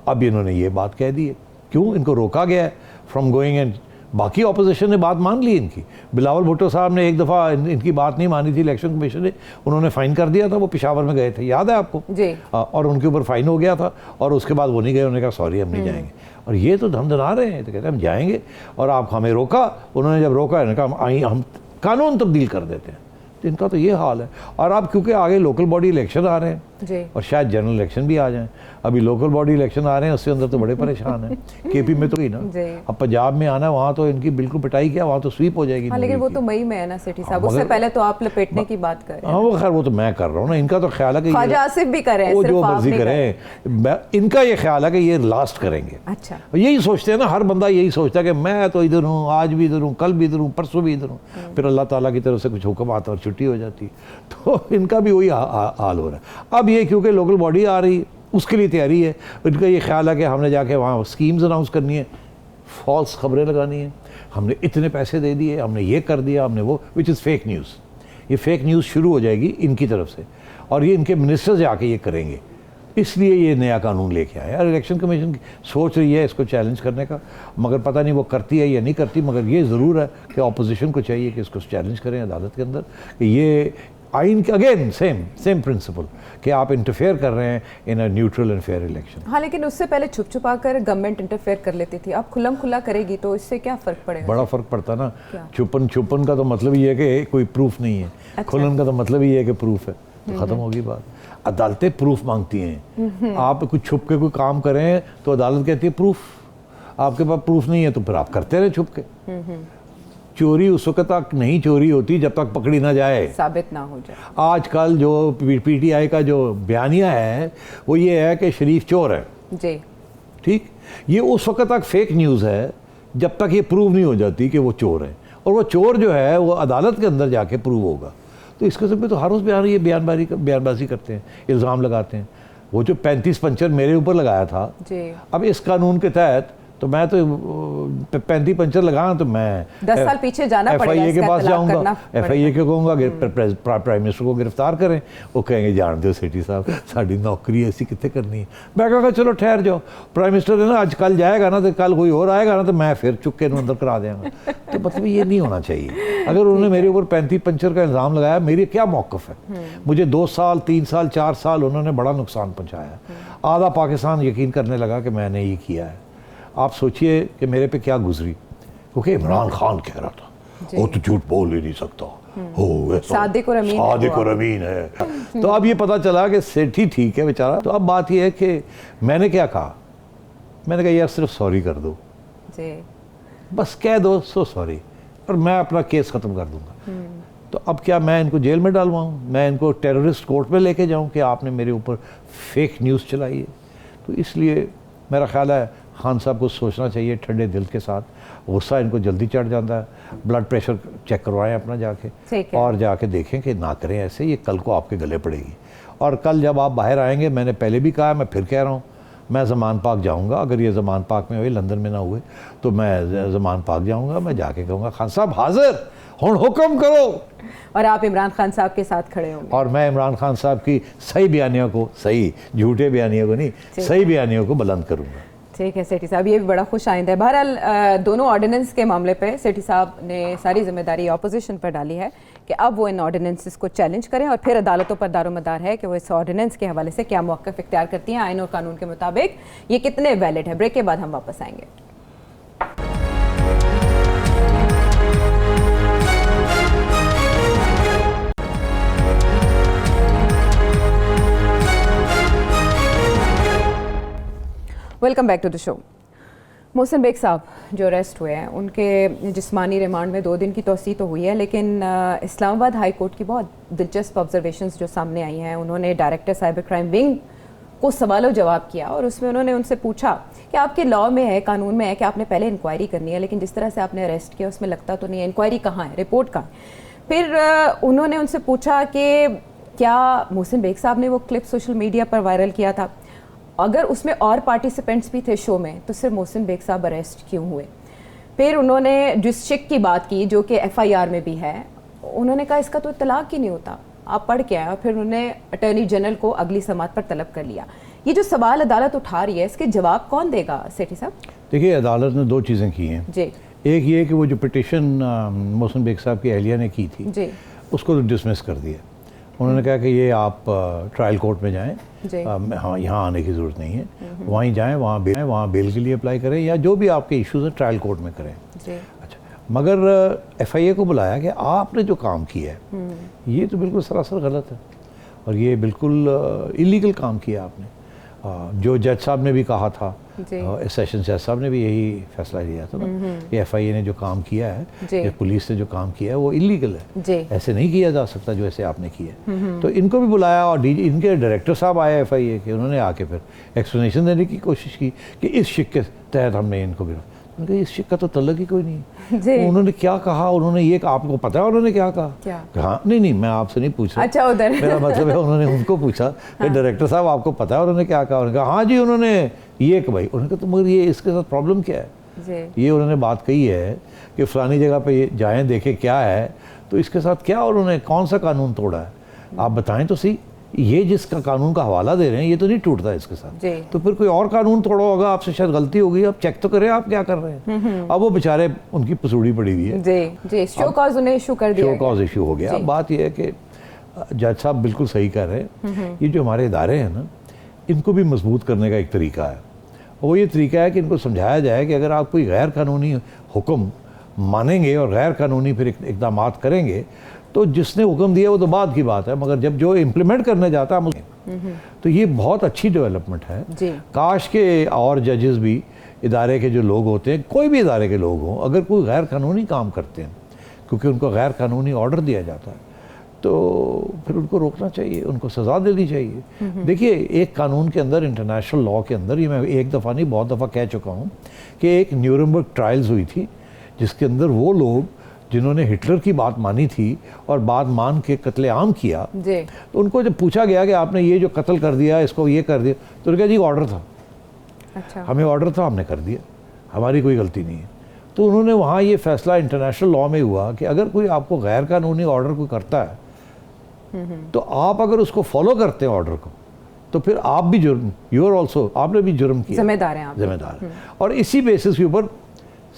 अब इन्होंने ये बात कह दी है, क्यों इनको रोका गया है फ्रॉम गोइंग, एंड बाकी अपोजिशन ने बात मान ली इनकी। बिलावल भुट्टो साहब ने एक दफ़ा इनकी बात नहीं मानी थी इलेक्शन कमीशन ने, उन्होंने फ़ाइन कर दिया था, वो पेशावर में गए थे, याद है आपको जी। और उनके ऊपर फ़ाइन हो गया था और उसके बाद वो नहीं गए, उन्होंने कहा सॉरी हम नहीं जाएंगे। और ये तो धमधना रहे हैं, तो कहते हैं हम जाएंगे और आप हमें रोका। उन्होंने जब रोका इन्होंने कहा हम कानून तब्दील कर देते हैं। तो इनका तो ये हाल है। और अब क्योंकि आगे लोकल बॉडी इलेक्शन आ रहे हैं जी, और शायद जनरल इलेक्शन भी आ जाएं। अभी लोकल बॉडी इलेक्शन आ रहे हैं, उससे अंदर तो बड़े परेशान हैं। KP में तो ही ना, अब पंजाब में आना, वहाँ तो इनकी बिल्कुल पिटाई क्या, वहाँ तो स्वीप हो जाएगी। हाँ, लेकिन वो तो मई में है ना सेठी साहब, उससे पहले तो आप लपेटने की बात कर रहे हैं। हाँ वो खैर वो तो मैं कर रहा हूँ ना, इनका तो ख्याल है कि ख्वाजा आसिफ भी करें, वो जो मर्जी करें, इनका ये ख्याल है कि ये लास्ट करेंगे। अच्छा, यही सोचते हैं ना, हर बंदा यही सोचता है कि मैं तो इधर हूँ, आज भी इधर हूँ, कल भी इधर हूँ, परसों भी इधर हूँ, फिर अल्लाह ताला की तरफ से कुछ हुक्म आता और छुट्टी हो जाती है। तो इनका भी वही हाल हो रहा है। अब ये क्योंकि लोकल बॉडी आ रही है, उसके लिए तैयारी है। इनका ये ख्याल है कि हमने जाके वहाँ स्कीम्स अनाउंस करनी है, फॉल्स खबरें लगानी है, हमने इतने पैसे दे दिए, हमने ये कर दिया, हमने वो, विच इज़ फेक न्यूज़। ये फेक न्यूज़ शुरू हो जाएगी इनकी तरफ से और ये इनके मिनिस्टर्स जाके ये करेंगे, इसलिए ये नया कानून लेके आए। और इलेक्शन कमीशन सोच रही है इसको चैलेंज करने का, मगर पता नहीं वो करती है या नहीं करती। मगर ये ज़रूर है कि अपोजिशन को चाहिए कि इसको चैलेंज करें अदालत के अंदर कि ये आइन के अगेन सेम प्रिंसिपल कि आप इंटरफेयर कर रहे हैं in a neutral and fair election. हाँ, लेकिन उससे पहले छुप छुपा कर गवर्नमेंट इंटरफेयर कर लेती थी, अब खुल्लम खुल्ला करेगी तो इससे क्या फ़र्क पड़ेगा? बड़ा फ़र्क पड़ता ना। छुपन का तो मतलब ये है कि कोई प्रूफ नहीं है। अच्छा। खुलन का तो मतलब ये है कि प्रूफ है, तो ख़त्म होगी बात। अदालतें प्रूफ मांगती हैं। आप कुछ छुप के कोई काम करें तो अदालत कहती है प्रूफ, आपके पास प्रूफ नहीं है तो फिर आप करते रहे छुप के। चोरी उस वक्त तक नहीं चोरी होती जब तक पकड़ी ना जाए, साबित ना हो जाए। आजकल जो PTI का जो बयानिया है वो ये है कि शरीफ चोर है जी, ठीक। ये उस वक्त तक फेक न्यूज़ है जब तक ये प्रूव नहीं हो जाती कि वो चोर है, और वो चोर जो है वो अदालत के अंदर जाके प्रूव होगा। तो इस किस्म पे तो हर रोज़ बयानबाजी करते हैं, इल्ज़ाम लगाते हैं। वो जो 35 पंचर मेरे ऊपर लगाया था जी, अब इस कानून के तहत तो मैं तो 35 पंचर लगाना तो मैं 10 साल पीछे जाना पड़ेगा, FIA के पास जाऊंगा, FIA के कहूँगा प्राइम मिनिस्टर को गिरफ्तार करें। वो कहेंगे जान दो सेठी साहब साड़ी नौकरी ऐसी कितने करनी है। मैं कहूँगा चलो ठहर जाओ, प्राइम मिनिस्टर है ना, आज कल जाएगा ना तो कल कोई और आएगा ना तो मैं फिर चुपके अंदर करा देंगे। तो मतलब ये नहीं होना चाहिए। अगर उन्होंने मेरे ऊपर 35 पंचर का इल्ज़ाम लगाया, मेरी क्या मौक़िफ़ है? मुझे 2 साल 3 साल 4 साल उन्होंने बड़ा नुकसान पहुँचाया, आधा पाकिस्तान यकीन करने लगा कि मैंने ये किया है। आप सोचिए कि मेरे पे क्या गुजरी, क्योंकि इमरान खान कह रहा था वो तो झूठ बोल ही नहीं सकता, हो सादिक और अमीन है। तो अब ये पता चला कि सेठी ठीक है बेचारा। तो अब बात ये है कि मैंने क्या कहा, मैंने कहा यार सिर्फ सॉरी कर दो, जी। बस कह दो सो सॉरी और मैं अपना केस ख़त्म कर दूंगा। तो अब क्या मैं इनको जेल में डालवाऊँ, मैं इनको टेररिस्ट कोर्ट में लेके जाऊँ कि आपने मेरे ऊपर फेक न्यूज़ चलाई है? तो इसलिए मेरा ख्याल है खान साहब को सोचना चाहिए ठंडे दिल के साथ। गुस्सा इनको जल्दी चढ़ जाता है, ब्लड प्रेशर चेक करवाएं अपना जाके और जाके देखें कि ना करें ऐसे, ये कल को आपके गले पड़ेगी। और कल जब आप बाहर आएंगे, मैंने पहले भी कहा, मैं फिर कह रहा हूँ, मैं ज़मान पाक जाऊँगा। अगर ये ज़मान पाक में हुए, लंदन में ना हुए, तो मैं ज़मान पाक जाऊँगा। मैं जाके कहूँगा खान साहब हाजिर हुण हुक्म करो, और आप इमरान खान साहब के साथ खड़े होंगे। और मैं इमरान खान साहब की सही बयानियों को, सही झूठे बयानियों को नहीं, सही बयानियों को बुलंद करूँगा। ठीक है सेठी साहब, ये भी बड़ा खुश आइंदा है। बहरहाल दोनों ऑर्डिनेंस के मामले पे सेठी साहब ने सारी जिम्मेदारी ऑपोजिशन पर डाली है कि अब वो इन ऑर्डिनेंसेस को चैलेंज करें और फिर अदालतों पर दारोमदार है कि वो इस ऑर्डिनेंस के हवाले से क्या मौक़िफ़ इख्तियार करती हैं, आइन और कानून के मुताबिक ये कितने वैलिड है। ब्रेक के बाद हम वापस आएंगे। Welcome back to the show. Mohsin Baig Sahab जो अरेस्ट हुए हैं, उनके जिस्मानी रिमांड में 2 दिन की तौसीह तो हुई है, लेकिन इस्लामाबाद हाई कोर्ट की बहुत दिलचस्प ऑब्जर्वेशंस जो सामने आई हैं। उन्होंने डायरेक्टर साइबर क्राइम विंग को सवालों जवाब किया और उसमें उन्होंने उनसे पूछा कि आपके लॉ में है, कानून में है कि आपने पहले इंक्वायरी करनी है, लेकिन जिस तरह से आपने अरेस्ट किया उसमें लगता तो नहीं है, इंक्वायरी कहाँ है, रिपोर्ट कहाँ है। फिर उन्होंने उनसे पूछा कि क्या मोहसिन बेग साहब ने वो क्लिप सोशल मीडिया पर वायरल किया था, अगर उसमें और पार्टिसिपेंट्स भी थे शो में, तो सिर्फ मोहसिन बेग साहब अरेस्ट क्यों हुए। फिर उन्होंने जिस शिक की बात की जो कि FIR में भी है, उन्होंने कहा इसका तो इतलाक ही नहीं होता, आप पढ़ के आए। और फिर उन्होंने अटॉर्नी जनरल को अगली समात पर तलब कर लिया। ये जो सवाल अदालत उठा रही है, इसके जवाब कौन देगा सेठी साहब? देखिए, अदालत ने 2 चीज़ें की हैं जी। एक ये कि वो जो पिटिशन मोहसिन बेग साहब की अहलिया ने की थी जी। उसको तो डिसमिस कर दिया। उन्होंने कहा कि ये आप ट्रायल कोर्ट में जाएं, हाँ यहाँ आने की ज़रूरत नहीं है, वहीं जाएं, वहाँ बेल के लिए अप्लाई करें या जो भी आपके इश्यूज़ हैं ट्रायल कोर्ट में करें। जी। अच्छा, मगर FIA को बुलाया कि आपने जो काम किया है ये तो बिल्कुल सरासर गलत है और ये बिल्कुल इलीगल काम किया आपने। जो जज साहब ने भी कहा था, सेशन जज साहब ने भी यही फैसला लिया था ना कि FIA ने जो काम किया है या पुलिस ने जो काम किया है वो इलीगल है, ऐसे नहीं किया जा सकता जो ऐसे आपने किया। तो इनको भी बुलाया और इनके डायरेक्टर साहब आए FIA के, उन्होंने आके फिर एक्सप्लेनेशन देने की कोशिश की कि इस शिक के तहत हमने इनको गिरफ्तार। उनका इस शिक का तो तल्लक ही कोई नहीं है। तो उन्होंने क्या कहा, उन्होंने ये आपको पता है उन्होंने क्या कहा? हाँ, नहीं मैं आपसे नहीं पूछ रहा। अच्छा, उधर मेरा मतलब है उन्होंने उनको पूछा कि डायरेक्टर साहब आपको पता है उन्होंने क्या कहा? उन्होंने कहा हाँ जी उन्होंने ये कि भाई, उन्होंने कहा तो मगर ये इसके साथ प्रॉब्लम क्या है? ये उन्होंने बात कही है कि फलानी जगह पे ये जाएं देखें क्या है, तो इसके साथ क्या उन्होंने कौन सा कानून तोड़ा है आप बताएं तो सही। ये जिसका कानून का हवाला दे रहे हैं ये तो नहीं टूटता इसके साथ, तो फिर कोई और कानून तोड़ा होगा, आपसे शायद गलती होगी, आप चेक तो करें आप क्या कर रहे हैं। अब वो बेचारे उनकी पसूड़ी पड़ी हुई है जी, शो कॉज उन्हें इशू कर दिया, शो कॉज इशू हो गया। अब बात यह है कि जज साहब बिल्कुल सही कह रहे हैं, ये जो हमारे इदारे हैं ना इनको भी मजबूत करने का एक तरीका है, वो ये तरीका है कि इनको समझाया जाए कि अगर आप कोई गैर कानूनी हुक्म मानेंगे और गैर कानूनी फिर इकदाम करेंगे तो जिसने हुक्म दिया वो तो बात की बात है, मगर जब जो इम्प्लीमेंट करने जाता है तो ये बहुत अच्छी डेवलपमेंट है। काश के और जजेस भी इदारे के जो लोग होते हैं, कोई भी इदारे के लोग हों, अगर कोई गैर कानूनी काम करते हैं क्योंकि उनको गैर कानूनी ऑर्डर दिया जाता है तो फिर उनको रोकना चाहिए, उनको सज़ा देनी चाहिए। देखिए, एक कानून के अंदर, इंटरनेशनल लॉ के अंदर, ये मैं एक दफ़ा नहीं बहुत दफ़ा कह चुका हूँ कि एक न्यूरमबर्ग ट्रायल्स हुई थी जिसके अंदर वो लोग जिन्होंने हिटलर की बात मानी थी और बात मान के कत्लेआम किया, तो उनको जब पूछा गया कि आपने ये जो कत्ल कर दिया, इसको ये कर दिया, तो उन्होंने कहा जी ऑर्डर था। अच्छा। हमें ऑर्डर था, हमने कर दिया, हमारी कोई गलती नहीं है। तो उन्होंने वहाँ ये फैसला इंटरनेशनल लॉ में हुआ कि अगर कोई आपको गैर कानूनी ऑर्डर कोई करता है तो आप अगर उसको फॉलो करते हैं ऑर्डर को तो फिर आप भी जुर्म, यू आर ऑल्सो, आपने भी जुर्म किया, जिम्मेदार हैं आप, जिम्मेदार है। और इसी बेसिस के ऊपर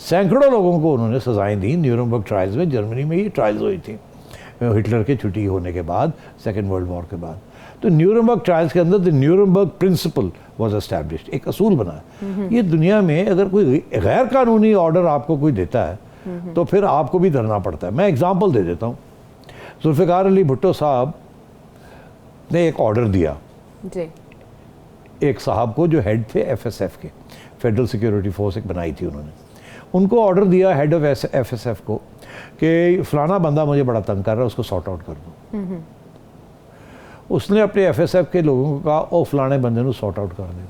सैकड़ों लोगों को उन्होंने सजाएं दी न्यूरमबर्ग ट्रायल्स में। जर्मनी में ये ट्रायल्स हुई थी हिटलर की छुट्टी होने के बाद, सेकेंड वर्ल्ड वॉर के बाद। तो न्यूरमबर्ग ट्रायल्स के अंदर the Nuremberg principle was established, एक असूल बना। ये दुनिया में अगर कोई गैर कानूनी ऑर्डर आपको कोई देता है तो फिर आपको भी धरना पड़ता है। मैं एग्जाम्पल दे देता हूँ। जुल्फ़िकार अली भुट्टो साहब ने एक ऑर्डर दिया एक साहब को जो हेड थे FSF के, फेडरल सिक्योरिटी फोर्स एक बनाई थी उन्होंने। उनको ऑर्डर दिया हेड ऑफ FSF को कि फलाना बंदा मुझे बड़ा तंग कर रहा है, उसको सॉर्ट आउट कर दो। उसने अपने FSF के लोगों को कहा ओ फलाने बंदे को सॉर्ट आउट कर दो।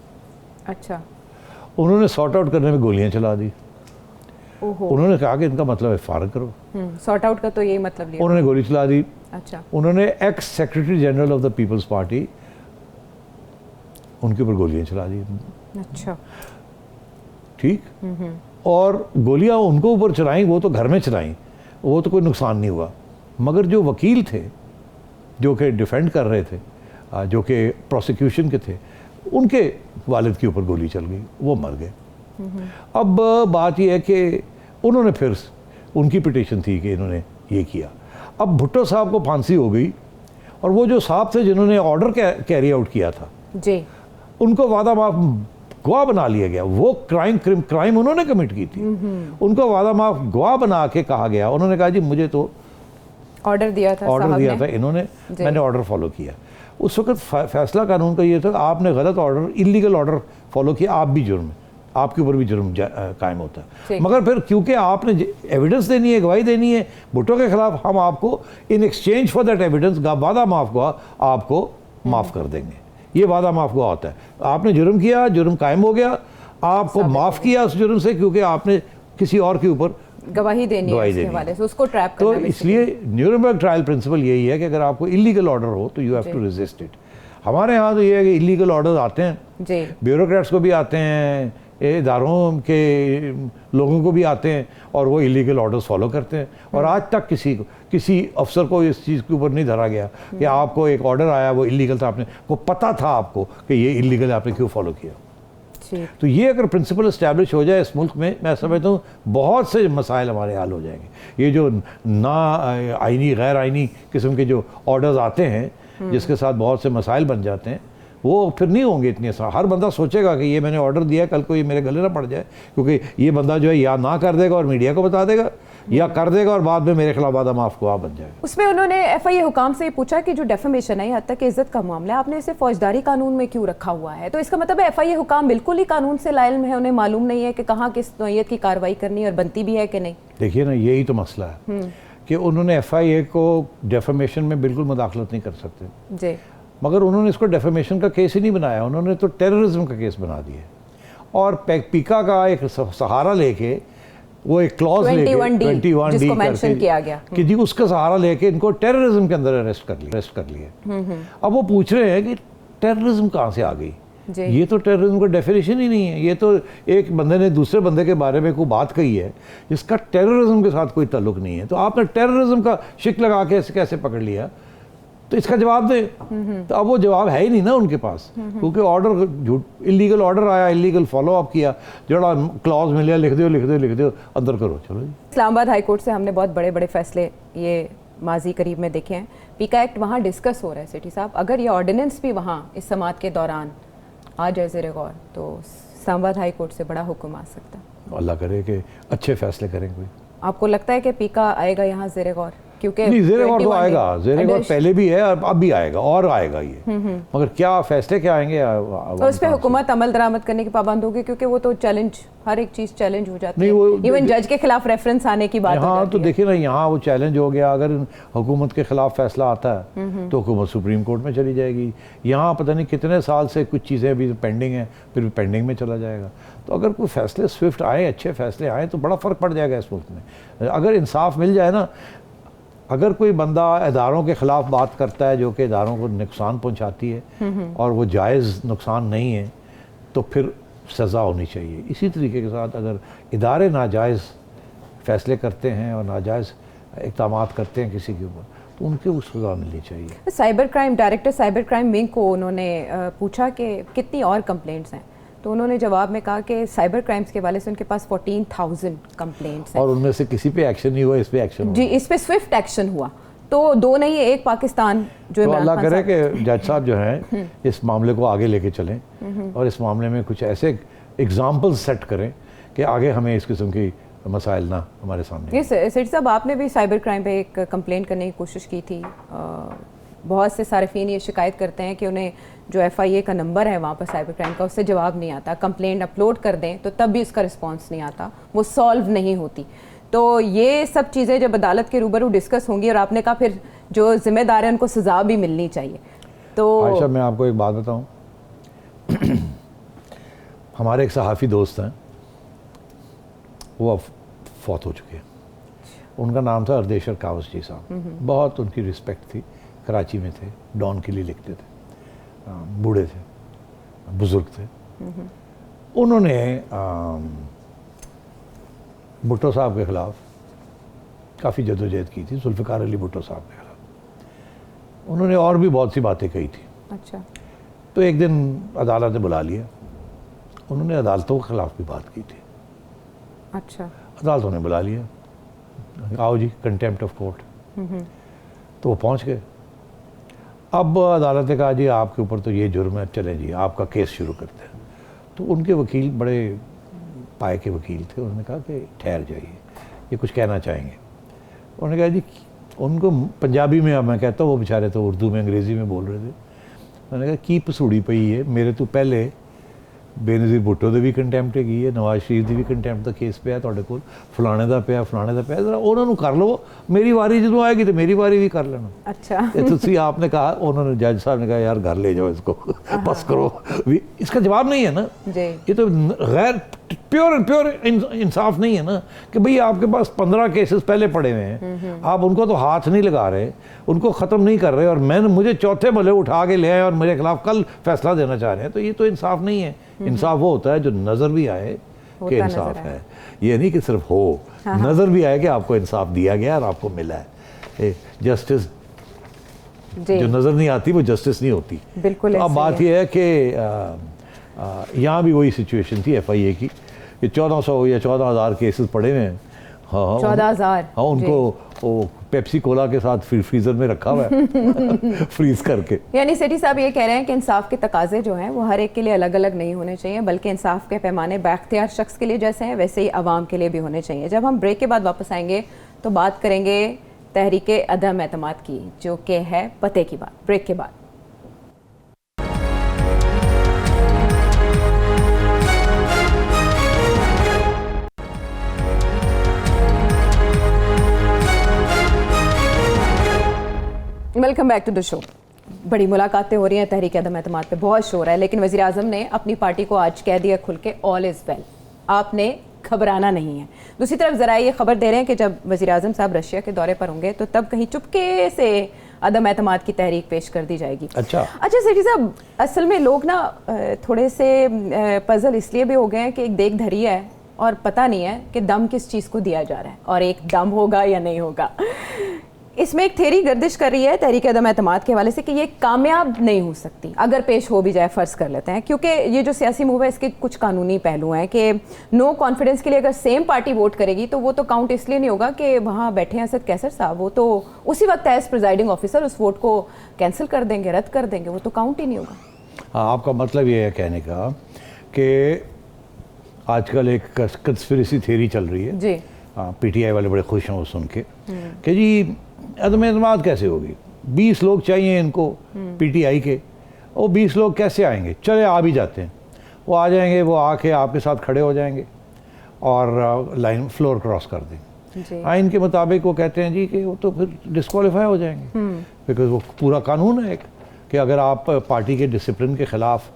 अच्छा। उन्होंने सॉर्ट आउट करने में गोलियां चला दी। ओहो। उन्होंने कहा कि इनका मतलब है फारग करो। सॉर्ट आउट का तो यही मतलब लिया। उन्होंने गोली चला दी। अच्छा। उन्होंने ex secretary general of the peoples party, उनके ऊपर गोलियां चला दी। अच्छा। ठीक। और गोलियां उनको ऊपर चलाई, वो तो घर में चलाई, वो तो कोई नुकसान नहीं हुआ, मगर जो वकील थे जो कि डिफेंड कर रहे थे, जो कि प्रोसिक्यूशन के थे, उनके वालिद के ऊपर गोली चल गई, वो मर गए। अब बात यह है कि उन्होंने फिर उनकी पिटीशन थी कि इन्होंने ये किया। अब भुट्टो साहब को फांसी हो गई और वो जो साहब थे जिन्होंने ऑर्डर कैरी आउट किया था जी, उनको वादा माफ गवाह बना लिया गया। वो क्राइम उन्होंने कमिट की थी, उनको वादा माफ गवाह बना के कहा गया। उन्होंने कहा जी मुझे तो ऑर्डर दिया था इन्होंने, मैंने ऑर्डर फॉलो किया। उस वक्त फैसला कानून का ये था आपने गलत ऑर्डर, इलीगल ऑर्डर फॉलो किया, आप भी जुर्म है, आपके ऊपर भी जुर्म कायम होता है। मगर फिर क्योंकि आपने एविडेंस देनी है, गवाही देनी है भुट्टो के खिलाफ, हम आपको in exchange for that evidence वादा माफ गवाह आपको माफ़ कर देंगे। ये वादा माफ गवाह होता है। आपने जुर्म किया, जुर्म कायम हो गया, आपको माफ़ किया उस जुर्म से क्योंकि आपने किसी और के ऊपर गवाही देनी है, उसके हवाले से उसको ट्रैप तो करना। इसलिए न्यूरनबर्ग ट्रायल प्रिंसिपल यही है कि अगर आपको इलीगल ऑर्डर हो तो you have to resist it. हमारे यहाँ तो ये है कि इलीगल ऑर्डर आते हैं जी, ब्यूरोक्रेट्स को भी आते हैं, इदारों के लोगों को भी आते हैं और वो इलीगल ऑर्डर्स फॉलो करते हैं। और आज तक किसी अफसर को इस चीज़ के ऊपर नहीं धरा गया कि आपको एक ऑर्डर आया वो इलीगल था, आपने को पता था आपको कि ये इलीगल है, आपने क्यों फॉलो किया। तो ये अगर प्रिंसिपल इस्टेब्लिश हो जाए इस मुल्क में, मैं समझता हूँ बहुत से मसाइल हमारे हल हो जाएंगे। ये जो ना आईनी गैर आईनी किस्म के जो ऑर्डर्स आते हैं जिसके साथ बहुत से मसाइल बन जाते हैं, वो फिर नहीं होंगे इतने आसान। हर बंदा सोचेगा कि ये मैंने ऑर्डर दिया, कल को ये मेरे गले ना पड़ जाए, क्योंकि ये बंदा जो है या ना कर देगा और मीडिया को बता देगा, या कर देगा और बाद में मेरे खिलाफ वादा माफ गवाह बन जाएगा। उसमें उन्होंने FIA हुकाम से पूछा कि जो डेफेमेशन है, यहाँ तक कि इज्जत का मामला है, आपने इसे फौजदारी कानून में क्यों रखा हुआ है? तो इसका मतलब है FIA हुकाम बिल्कुल ही कानून से लाइल है, उन्हें मालूम नहीं है कि कहाँ किस नौयत की कार्रवाई करनी और बनती भी है कि नहीं। देखिए ना, यही तो मसला है कि उन्होंने FIA को डेफेमेशन में बिल्कुल मुदाखलत नहीं कर सकते जी, मगर उन्होंने इसको डेफेमेशन का केस ही नहीं बनाया, उन्होंने तो टेररिज्म का केस बना दिया। और पीका का एक सहारा लेके, वो एक क्लॉज लेके 21D जिसको मेंशन किया गया कि जी उसका सहारा लेके इनको टेररिज्म के अंदर अरेस्ट कर लिया। अब वो पूछ रहे हैं कि टेररिज्म कहाँ से आ गई? ये तो टेररिज्म का डेफिनेशन ही नहीं है। ये तो एक बंदे ने दूसरे बंदे के बारे में कोई बात कही है जिसका टेररिज्म के साथ कोई ताल्लुक नहीं है, तो आपने टेररिज्म का शिक लगा के ऐसे कैसे पकड़ लिया? तो इसका जवाब दे। तो अब वो जवाब है ही नहीं ना उनके पास, क्योंकि ऑर्डर झूठ, इलीगल ऑर्डर आया, इलीगल फॉलो अप किया, जरा क्लॉज मिल गया, लिख दो अंदर करो, चलो जी। इस्लामाबाद हाई कोर्ट से हमने बहुत बड़े बड़े फैसले ये माजी करीब में देखे हैं। पीका एक्ट वहाँ डिस्कस हो रहा है सिटी साहब, अगर ये ऑर्डिनेंस भी वहाँ इस समात के दौरान आ जाए ज़ेरे गौर, तो इस्लामाबाद हाई कोर्ट से बड़ा हुक्म आ सकता है। अल्लाह करे कि अच्छे फैसले करें कोई। आपको लगता है कि पीका आएगा यहाँ ज़ेरे गौर? क्योंकि नहीं, ज़ेरे गौर तो आएगा, ज़ेरे गौर पहले भी है और अब भी आएगा और आएगा ये, मगर क्या फैसले क्या आएंगे? तो उस पर हुकूमत अमल दरामद करने की पाबंद होगी, क्योंकि वो तो चैलेंज, हर एक चीज़ चैलेंज हो जाती है, इवन जज के खिलाफ रेफरेंस आने की बात। हाँ, तो देखिए ना, यहाँ वो चैलेंज हो गया। अगर हुकूमत के खिलाफ फैसला आता है तो हुकूमत सुप्रीम कोर्ट में चली जाएगी। यहाँ पता नहीं कितने साल से कुछ चीज़ें अभी पेंडिंग हैं, फिर भी पेंडिंग में चला जाएगा। तो अगर कोई फैसले स्विफ्ट आए, अच्छे फैसले आए, तो बड़ा फ़र्क पड़ जाएगा इस मुल्क में। अगर इंसाफ मिल जाए ना, अगर कोई बंदा इदारों के ख़िलाफ़ बात करता है जो कि इदारों को नुकसान पहुंचाती है और वो जायज़ नुकसान नहीं है, तो फिर सज़ा होनी चाहिए। इसी तरीके के साथ अगर इदारे नाजायज़ फ़ैसले करते हैं और नाजायज़ इक़दाम करते हैं किसी के ऊपर, तो उनके उस सज़ा मिलनी चाहिए। Cyber crime director cyber crime wing को उन्होंने पूछा कि कितनी और कंप्लेंट्स हैं, तो उन्होंने जवाब में कहा कि साइबर क्राइम्स के हवाले से उनके पास 14,000 कंप्लेंट्स हैं और उनमें से किसी पे एक्शन नहीं हुआ, इस पे एक्शन हुआ। जी, इस पे स्विफ्ट एक्शन हुआ। तो दो नहीं, एक पाकिस्तान जो तो अल्लाह करे कि जज साहब जो हैं इस मामले को आगे लेके चलें और इस मामले में कुछ ऐसे एग्जाम्पल्स सेट करें कि आगे हमें इस किस्म की मसाइल ना हमारे सामने। ये सेठ साहब, आपने भी साइबर क्राइम पे एक कंप्लेंट करने की कोशिश की थी, बहुत से सार्फिन ये शिकायत करते हैं कि उन्हें जो FIA का नंबर है वहाँ पर साइबर क्राइम का, उससे जवाब नहीं आता। कंप्लेंट अपलोड कर दें तो तब भी उसका रिस्पॉन्स नहीं आता, वो सॉल्व नहीं होती। तो ये सब चीज़ें जब अदालत के रूबरू डिस्कस होंगी, और आपने कहा फिर जो जिम्मेदार है उनको सज़ा भी मिलनी चाहिए। तो आयशा, मैं आपको एक बात बताऊं, हमारे एक सहाफ़ी दोस्त हैं, वो अब फौत हो चुके हैं। उनका नाम था अर्देशर कावस जी साहब। बहुत उनकी रिस्पेक्ट थी, कराची में थे, डॉन के लिए लिखते थे, बूढ़े थे, बुज़ुर्ग थे। उन्होंने भुट्टो साहब के ख़िलाफ़ काफ़ी जदोजहद की थी, जुल्फ़िकार अली भुट्टो साहब के ख़िलाफ़। उन्होंने और भी बहुत सी बातें कही थी। अच्छा। तो एक दिन अदालत ने बुला लिया, उन्होंने अदालतों के ख़िलाफ़ भी बात की थी। अच्छा। अदालतों ने बुला लिया, आओ जी, कंटेम्प्ट ऑफ कोर्ट। तो वो पहुंच गए। अब अदालत ने कहा जी आपके ऊपर तो ये जुर्म है, चलें जी आपका केस शुरू करते हैं। तो उनके वकील बड़े पाए के वकील थे, उन्होंने कहा कि ठहर जाइए, ये कुछ कहना चाहेंगे। उन्होंने कहा जी, उनको पंजाबी में, अब मैं कहता हूँ, वो बेचारे तो उर्दू में अंग्रेज़ी में बोल रहे थे। उन्होंने कहा की पसूड़ी पई है, मेरे तो पहले बेनज़ीर भुट्टो दे भी कंटैम्प्ट हैगी है, नवाज शरीफ दी भी कंटैम्प्ट का केस पिया तुहाडे कोल, फलाणे दा पिया, फलाणे दा पिया, जरा उन्हां नूं कर लवो, मेरी वारी जो आएगी तो मेरी वारी भी कर लेना। अच्छा। ये तुसी आपने कहा, उन्होंने जज साहब ने कहा यार घर ले जाओ इसको, बस करो। इसका जवाब नहीं है ना जी। ये तो गैर प्योर एंड प्योर इंसाफ नहीं है ना कि भाई आपके पास 15 केसेस पहले पड़े हुए हैं, आप उनको तो हाथ नहीं लगा रहे, उनको ख़त्म नहीं कर रहे, और मुझे चौथे भले उठा के ले आए और मेरे खिलाफ कल फैसला देना चाह रहे हैं। तो ये तो इंसाफ नहीं है। इंसाफ वो होता है जो नज़र भी आए कि इंसाफ है, ये नहीं कि सिर्फ हो, नज़र भी आए कि आपको इंसाफ दिया गया और आपको मिला है। जस्टिस जो नज़र नहीं आती वो जस्टिस नहीं होती। बिल्कुल। तो अब बात यह है कि यहाँ भी वही सिचुएशन थी FIA की कि 1400 या 14,000 केसेस पड़े हुए हैं। हाँ, 14,000। हाँ, उनको वो पेप्सी कोला के साथ फ्रीजर में रखा हुआ है फ्रीज करके। यानी सेठी साहब ये कह रहे हैं कि इंसाफ के तकाजे जो हैं वो हर एक के लिए अलग अलग नहीं होने चाहिए, बल्कि इंसाफ के पैमाने बाख्तियार शख्स के लिए जैसे हैं वैसे ही आवाम के लिए भी होने चाहिए। जब हम ब्रेक के बाद वापस आएंगे तो बात करेंगे तहरीके अदम एतमाद की, जो कि है पते की बात। ब्रेक के बाद। Welcome back to the show. बड़ी मुलाकातें हो रही हैं तहरीक अदम एतमाद पे, बहुत शोर है, लेकिन वज़ीर आज़म ने अपनी पार्टी को आज कह दिया खुल के ऑल इज़ वेल, आपने घबराना नहीं है। दूसरी तरफ ज़रा ये खबर दे रहे हैं कि जब वज़ीर आज़म साहब रशिया के दौरे पर होंगे तो तब कहीं चुपके से अदम एतमाद की तहरीक पेश कर दी जाएगी। अच्छा सेठी साहब, असल में लोग ना थोड़े से पजल इसलिए भी हो गए हैं कि एक देख धरी है और पता नहीं है कि दम किस चीज़ को दिया जा रहा है, और एक दम होगा या नहीं होगा। इसमें एक थेरी गर्दिश कर रही है तहरीक अदम एतमाद के हवाले से कि ये कामयाब नहीं हो सकती अगर पेश हो भी जाए, फ़र्ज़ कर लेते हैं, क्योंकि ये जो सियासी मूव है इसके कुछ कानूनी पहलू हैं कि नो कॉन्फिडेंस के लिए अगर सेम पार्टी वोट करेगी तो वो तो काउंट इसलिए नहीं होगा कि वहाँ बैठे हैं असद कैसर साहब, वो तो उसी वक्त एज प्रिजाइडिंग ऑफिसर उस वोट को कैंसिल कर देंगे, रद्द कर देंगे, वो तो काउंट ही नहीं होगा। हाँ, आपका मतलब ये है कहने का कि आजकल एक कंस्पिरेसी थ्योरी चल रही है जी। PTI वाले बड़े खुश हैं वो सुन के कि जी अदम एतमाद कैसे होगी, 20 लोग चाहिए इनको PTI के, वो 20 लोग कैसे आएंगे, चले आ भी जाते हैं, वो आ जाएंगे, वो आके आपके साथ खड़े हो जाएंगे और लाइन फ्लोर क्रॉस कर देंगे। आइन के मुताबिक वो कहते हैं जी कि वो तो फिर डिस्क्वालीफाई हो जाएंगे, बिकॉज वो पूरा कानून है एक कि अगर आप पार्टी के डिसिप्लिन के ख़िलाफ़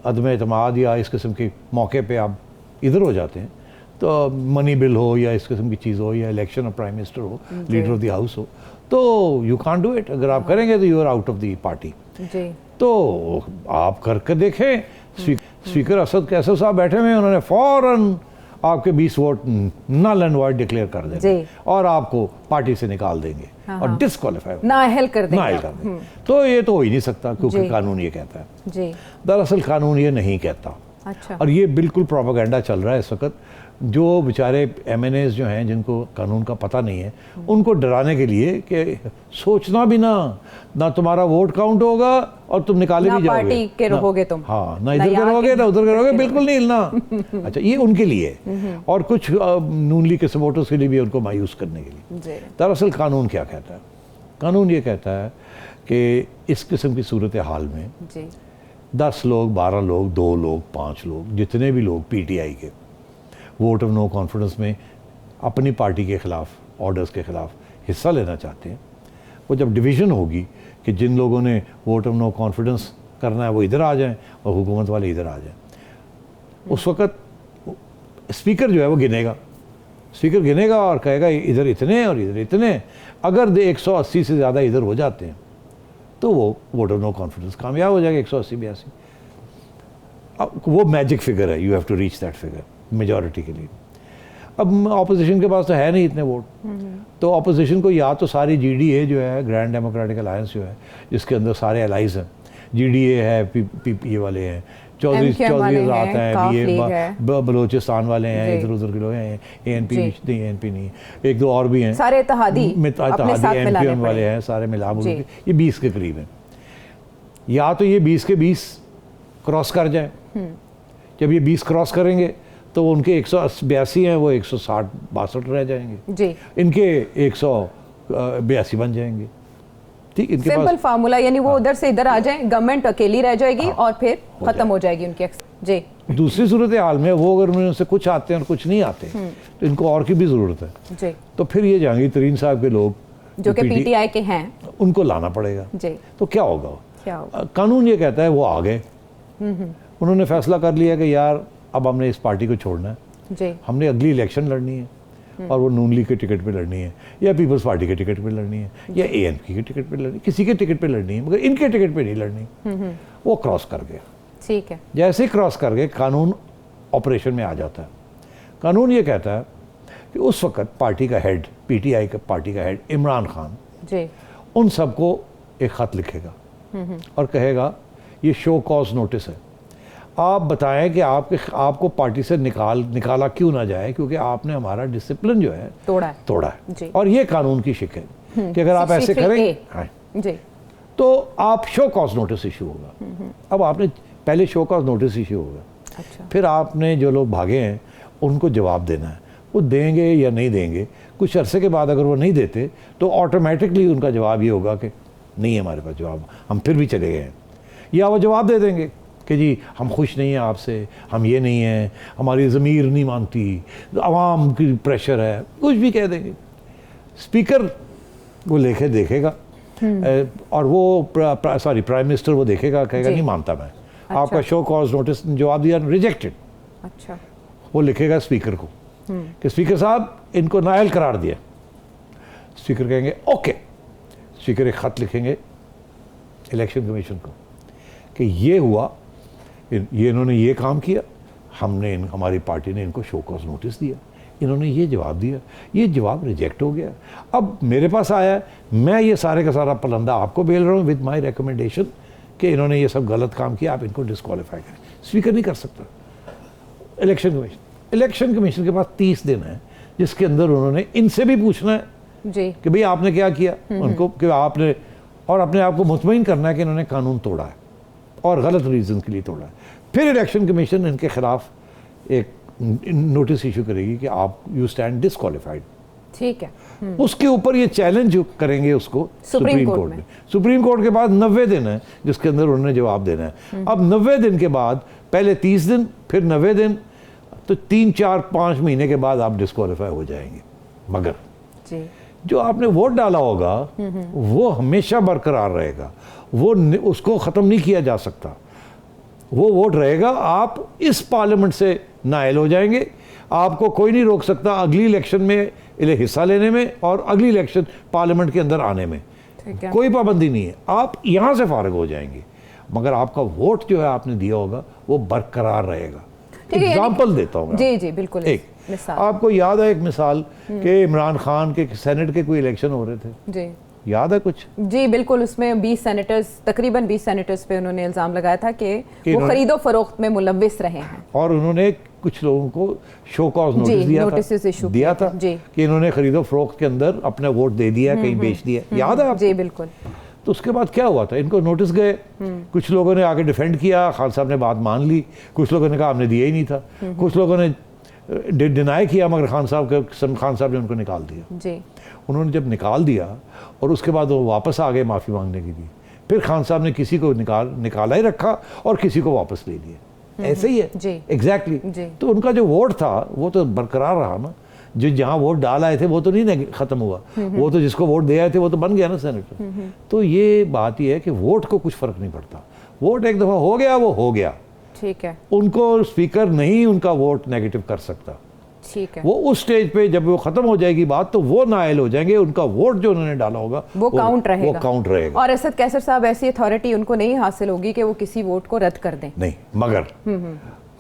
अदम एतमाद या इस किस्म के मौके पे आप इधर हो जाते हैं, तो मनी बिल हो या इस किस्म की चीज़ हो या इलेक्शन ऑफ प्राइम मिनिस्टर हो, लीडर ऑफ द हाउस हो, तो यू कांट डू इट। अगर आप करेंगे तो you are out of the party. तो आप करके देखें, स्पीकर असद कैसर साहब बैठे हुए हैं, उन्होंने फौरन आपके 20 vote null and void declare कर देंगे और आपको पार्टी से निकाल देंगे और डिस्क्वालीफाई नाअहल कर देंगे। तो ये तो हो ही नहीं सकता क्योंकि कानून ये कहता है। दरअसल कानून ये नहीं कहता। अच्छा। और ये बिल्कुल प्रोपेगेंडा चल रहा है इस वक्त। जो बेचारे MNAs जो हैं जिनको कानून का पता नहीं है, उनको डराने के लिए कि सोचना भी ना तुम्हारा वोट काउंट होगा और तुम निकाले भी जाओगे, पार्टी के रहोगे तुम, हाँ, ना इधर करोगे ना उधर करोगे, बिल्कुल नहीं हिलना। अच्छा, ये उनके लिए और कुछ नून लीग के सपोर्टर्स के लिए भी उनको मायूस करने के लिए। दरअसल कानून क्या कहता है? कानून ये कहता है कि इस किस्म की सूरत हाल में जी 10 लोग, 12 लोग, 2 लोग, 5 लोग, जितने भी लोग पीटीआई के वोट ऑफ नो कॉन्फिडेंस में अपनी पार्टी के ख़िलाफ़, ऑर्डर्स के ख़िलाफ़ हिस्सा लेना चाहते हैं, वो जब डिवीज़न होगी कि जिन लोगों ने वोट ऑफ नो कॉन्फिडेंस करना है वो इधर आ जाएं और हुकूमत वाले इधर आ जाएं, उस वक़्त स्पीकर जो है वो गिनेगा, स्पीकर गिनेगा और कहेगा इधर इतने हैं और इधर इतने हैं। अगर 180 से ज़्यादा इधर हो जाते हैं तो वो वोट ऑफ नो कॉन्फिडेंस कामयाब हो जाएगा, 180-82। अब वो मैजिक फिगर है, you have to reach that figure majority के लिए। अब ऑपोजिशन के पास तो है नहीं इतने वोट, तो ऑपोजिशन को या तो सारी जीडीए जो है, ग्रैंड डेमोक्रेटिक अलायंस जो है, जिसके अंदर सारे एलाइज हैं, जीडीए है, पीपीए वाले हैं, चौधरी रात हैं, बलोचिस्तान वाले हैं, इधर उधर के लोग हैं, एएनपी नहीं, एक दो और भी हैं, सारे इत्तेहादी एनपीएम वाले हैं, सारे मिला के ये 20 के करीब हैं। या तो ये 20 के 20 क्रॉस कर जाए, जब ये 20 क्रॉस करेंगे तो उनके 182 हैं, वो 160-62 रह जाएंगे जी, इनके 182 बन जाएंगे। ठीक, इनके सिंपल फार्मूला, यानी वो उधर से इधर आ जाए, गवर्नमेंट अकेली रह जाएगी और फिर खत्म हो जाएगी उनकी जी। दूसरी सूरत हाल में वो अगर उनसे कुछ आते हैं और कुछ नहीं आते तो इनको और की भी ज़रूरत है जी। तो फिर ये जहांगीर तरीन साहब के लोग जो कि पीटीआई के हैं उनको लाना पड़ेगा जी। तो क्या होगा? कानून ये कहता है वो आ गए, उन्होंने फैसला कर लिया कि यार अब हमने इस पार्टी को छोड़ना है जी, हमने अगली इलेक्शन लड़नी है और वो नून लीग के टिकट पे लड़नी है या पीपल्स पार्टी के टिकट पे लड़नी है या एएनपी के टिकट पे लड़नी, किसी के टिकट पे लड़नी है, मगर इनके टिकट पे नहीं लड़नी। वो क्रॉस कर गए, ठीक है, जैसे ही क्रॉस कर गए कानून ऑपरेशन में आ जाता है। कानून ये कहता है कि उस वक्त पार्टी का हेड, पीटीआई का पार्टी का हेड इमरान खान जी, उन सबको एक ख़त लिखेगा और कहेगा ये शो कॉज नोटिस है, आप बताएं कि आपको पार्टी से निकाला क्यों ना जाए, क्योंकि आपने हमारा डिसिप्लिन जो है तोड़ा है और ये कानून की शिक है कि अगर आप ऐसे करें तो आप शो कॉज नोटिस इशू होगा। अब आपने पहले शो कॉज नोटिस इशू होगा, अच्छा, फिर आपने जो लोग भागे हैं उनको जवाब देना है, वो देंगे या नहीं देंगे। कुछ अरसे के बाद अगर वो नहीं देते तो ऑटोमेटिकली उनका जवाब ये होगा कि नहीं है हमारे पास जवाब, हम फिर भी चले गए हैं, या वो जवाब दे देंगे कि जी हम खुश नहीं हैं आपसे, हम ये नहीं हैं, हमारी ज़मीर नहीं मानती, आवाम की प्रेशर है, कुछ भी कह देंगे। स्पीकर वो लेके देखेगा और वो प्राइम मिनिस्टर वो देखेगा, कहेगा नहीं मानता मैं, अच्छा, आपका शो कॉज नोटिस जवाब दिया, रिजेक्टेड, अच्छा, वो लिखेगा स्पीकर को कि स्पीकर साहब इनको नाअहल करार दिया। स्पीकर कहेंगे ओके, स्पीकर एक ख़त लिखेंगे इलेक्शन कमीशन को कि ये हुआ, ये इन्होंने ये काम किया, हमने हमारी पार्टी ने इनको शो कॉज नोटिस दिया, इन्होंने ये जवाब दिया, ये जवाब रिजेक्ट हो गया, अब मेरे पास आया है, मैं ये सारे का सारा पलंदा आपको बेल रहा हूँ विद माय रिकमेंडेशन कि इन्होंने ये सब गलत काम किया, आप इनको डिस्क्वालीफाई करें। स्पीकर नहीं कर सकता। इलेक्शन कमीशन के पास 30 दिन है जिसके अंदर उन्होंने इनसे भी पूछना है जी कि भाई आपने क्या किया, उनको कि आपने, और अपने आप को मुतमईन करना है कि इन्होंने कानून तोड़ा है और गलत रीज़न के लिए तोड़ा है। फिर इलेक्शन कमीशन इनके खिलाफ एक नोटिस इशू करेगी कि आप यू स्टैंड डिस्क्वालीफाइड, ठीक है, उसके ऊपर ये चैलेंज करेंगे उसको सुप्रीम कोर्ट में। सुप्रीम कोर्ट के बाद 90 दिन है जिसके अंदर उन्होंने जवाब देना है। अब 90 दिन के बाद, पहले 30 दिन फिर 90 दिन, तो 3-4-5 महीने के बाद आप डिस्क्वालीफाई हो जाएंगे। मगर जी, जो आपने वोट डाला होगा वो हमेशा बरकरार रहेगा, वो उसको ख़त्म नहीं किया जा सकता, वो वोट रहेगा। आप इस पार्लियामेंट से नाइल हो जाएंगे, आपको कोई नहीं रोक सकता अगली इलेक्शन में हिस्सा लेने में और अगली इलेक्शन पार्लियामेंट के अंदर आने में, कोई पाबंदी नहीं है, आप यहाँ से फारिग हो जाएंगे, मगर आपका वोट जो है आपने दिया होगा वो बरकरार रहेगा। एग्जाम्पल देता हूँ जी जी बिल्कुल, एक आपको याद है एक मिसाल कि इमरान खान के सेनेट के कोई इलेक्शन हो रहे थे जी, याद है कुछ? जी बिल्कुल, उसमें 20 सेनेटर्स, तकरीबन 20 सेनेटर्स पे उन्होंने इल्ज़ाम लगाया था कि वो खरीदो फरोख्त में मुलव्विस रहे हैं और उन्होंने कुछ लोगों को शो कॉज नोटिस दिया था कि इन्होंने खरीदो फरोख्त के अंदर अपना वोट दे दिया, कहीं बेच दिया, याद है? जी बिल्कुल। तो उसके बाद क्या हुआ था, इनको नोटिस गए, कुछ लोगों ने आके डिफेंड किया, खान साहब ने बात मान ली, कुछ लोगों ने कहा हमने दिया ही नहीं था, कुछ लोगों ने डिनाई किया, मगर खान साहब ने उनको निकाल दिया जी। उन्होंने जब निकाल दिया और उसके बाद वो वापस आ गए माफ़ी मांगने के लिए, फिर खान साहब ने किसी को निकाला ही रखा और किसी को वापस ले लिया। ऐसे ही है जी। एग्जैक्टली। तो उनका जो वोट था वो तो बरकरार रहा ना, जो जहाँ वोट डाल आए थे वो तो नहीं खत्म हुआ, वो तो जिसको वोट दे आए थे वो तो बन गया ना सेनेटर। तो ये बात ये है कि वोट को कुछ फर्क नहीं पड़ता, वोट एक दफ़ा हो गया वो हो गया। ठीक है, उनको स्पीकर नहीं उनका वोट नेगेटिव कर सकता। ठीक है, वो उस स्टेज पे जब वो खत्म हो जाएगी बात तो वो नाइल हो जाएंगे, उनका वोट जो उन्होंने डाला होगा वो काउंट रहेगा, वो काउंट रहेगा। और असद कैसर साहब ऐसी अथॉरिटी उनको नहीं हासिल होगी कि वो किसी वोट को रद्द कर दें। नहीं, मगर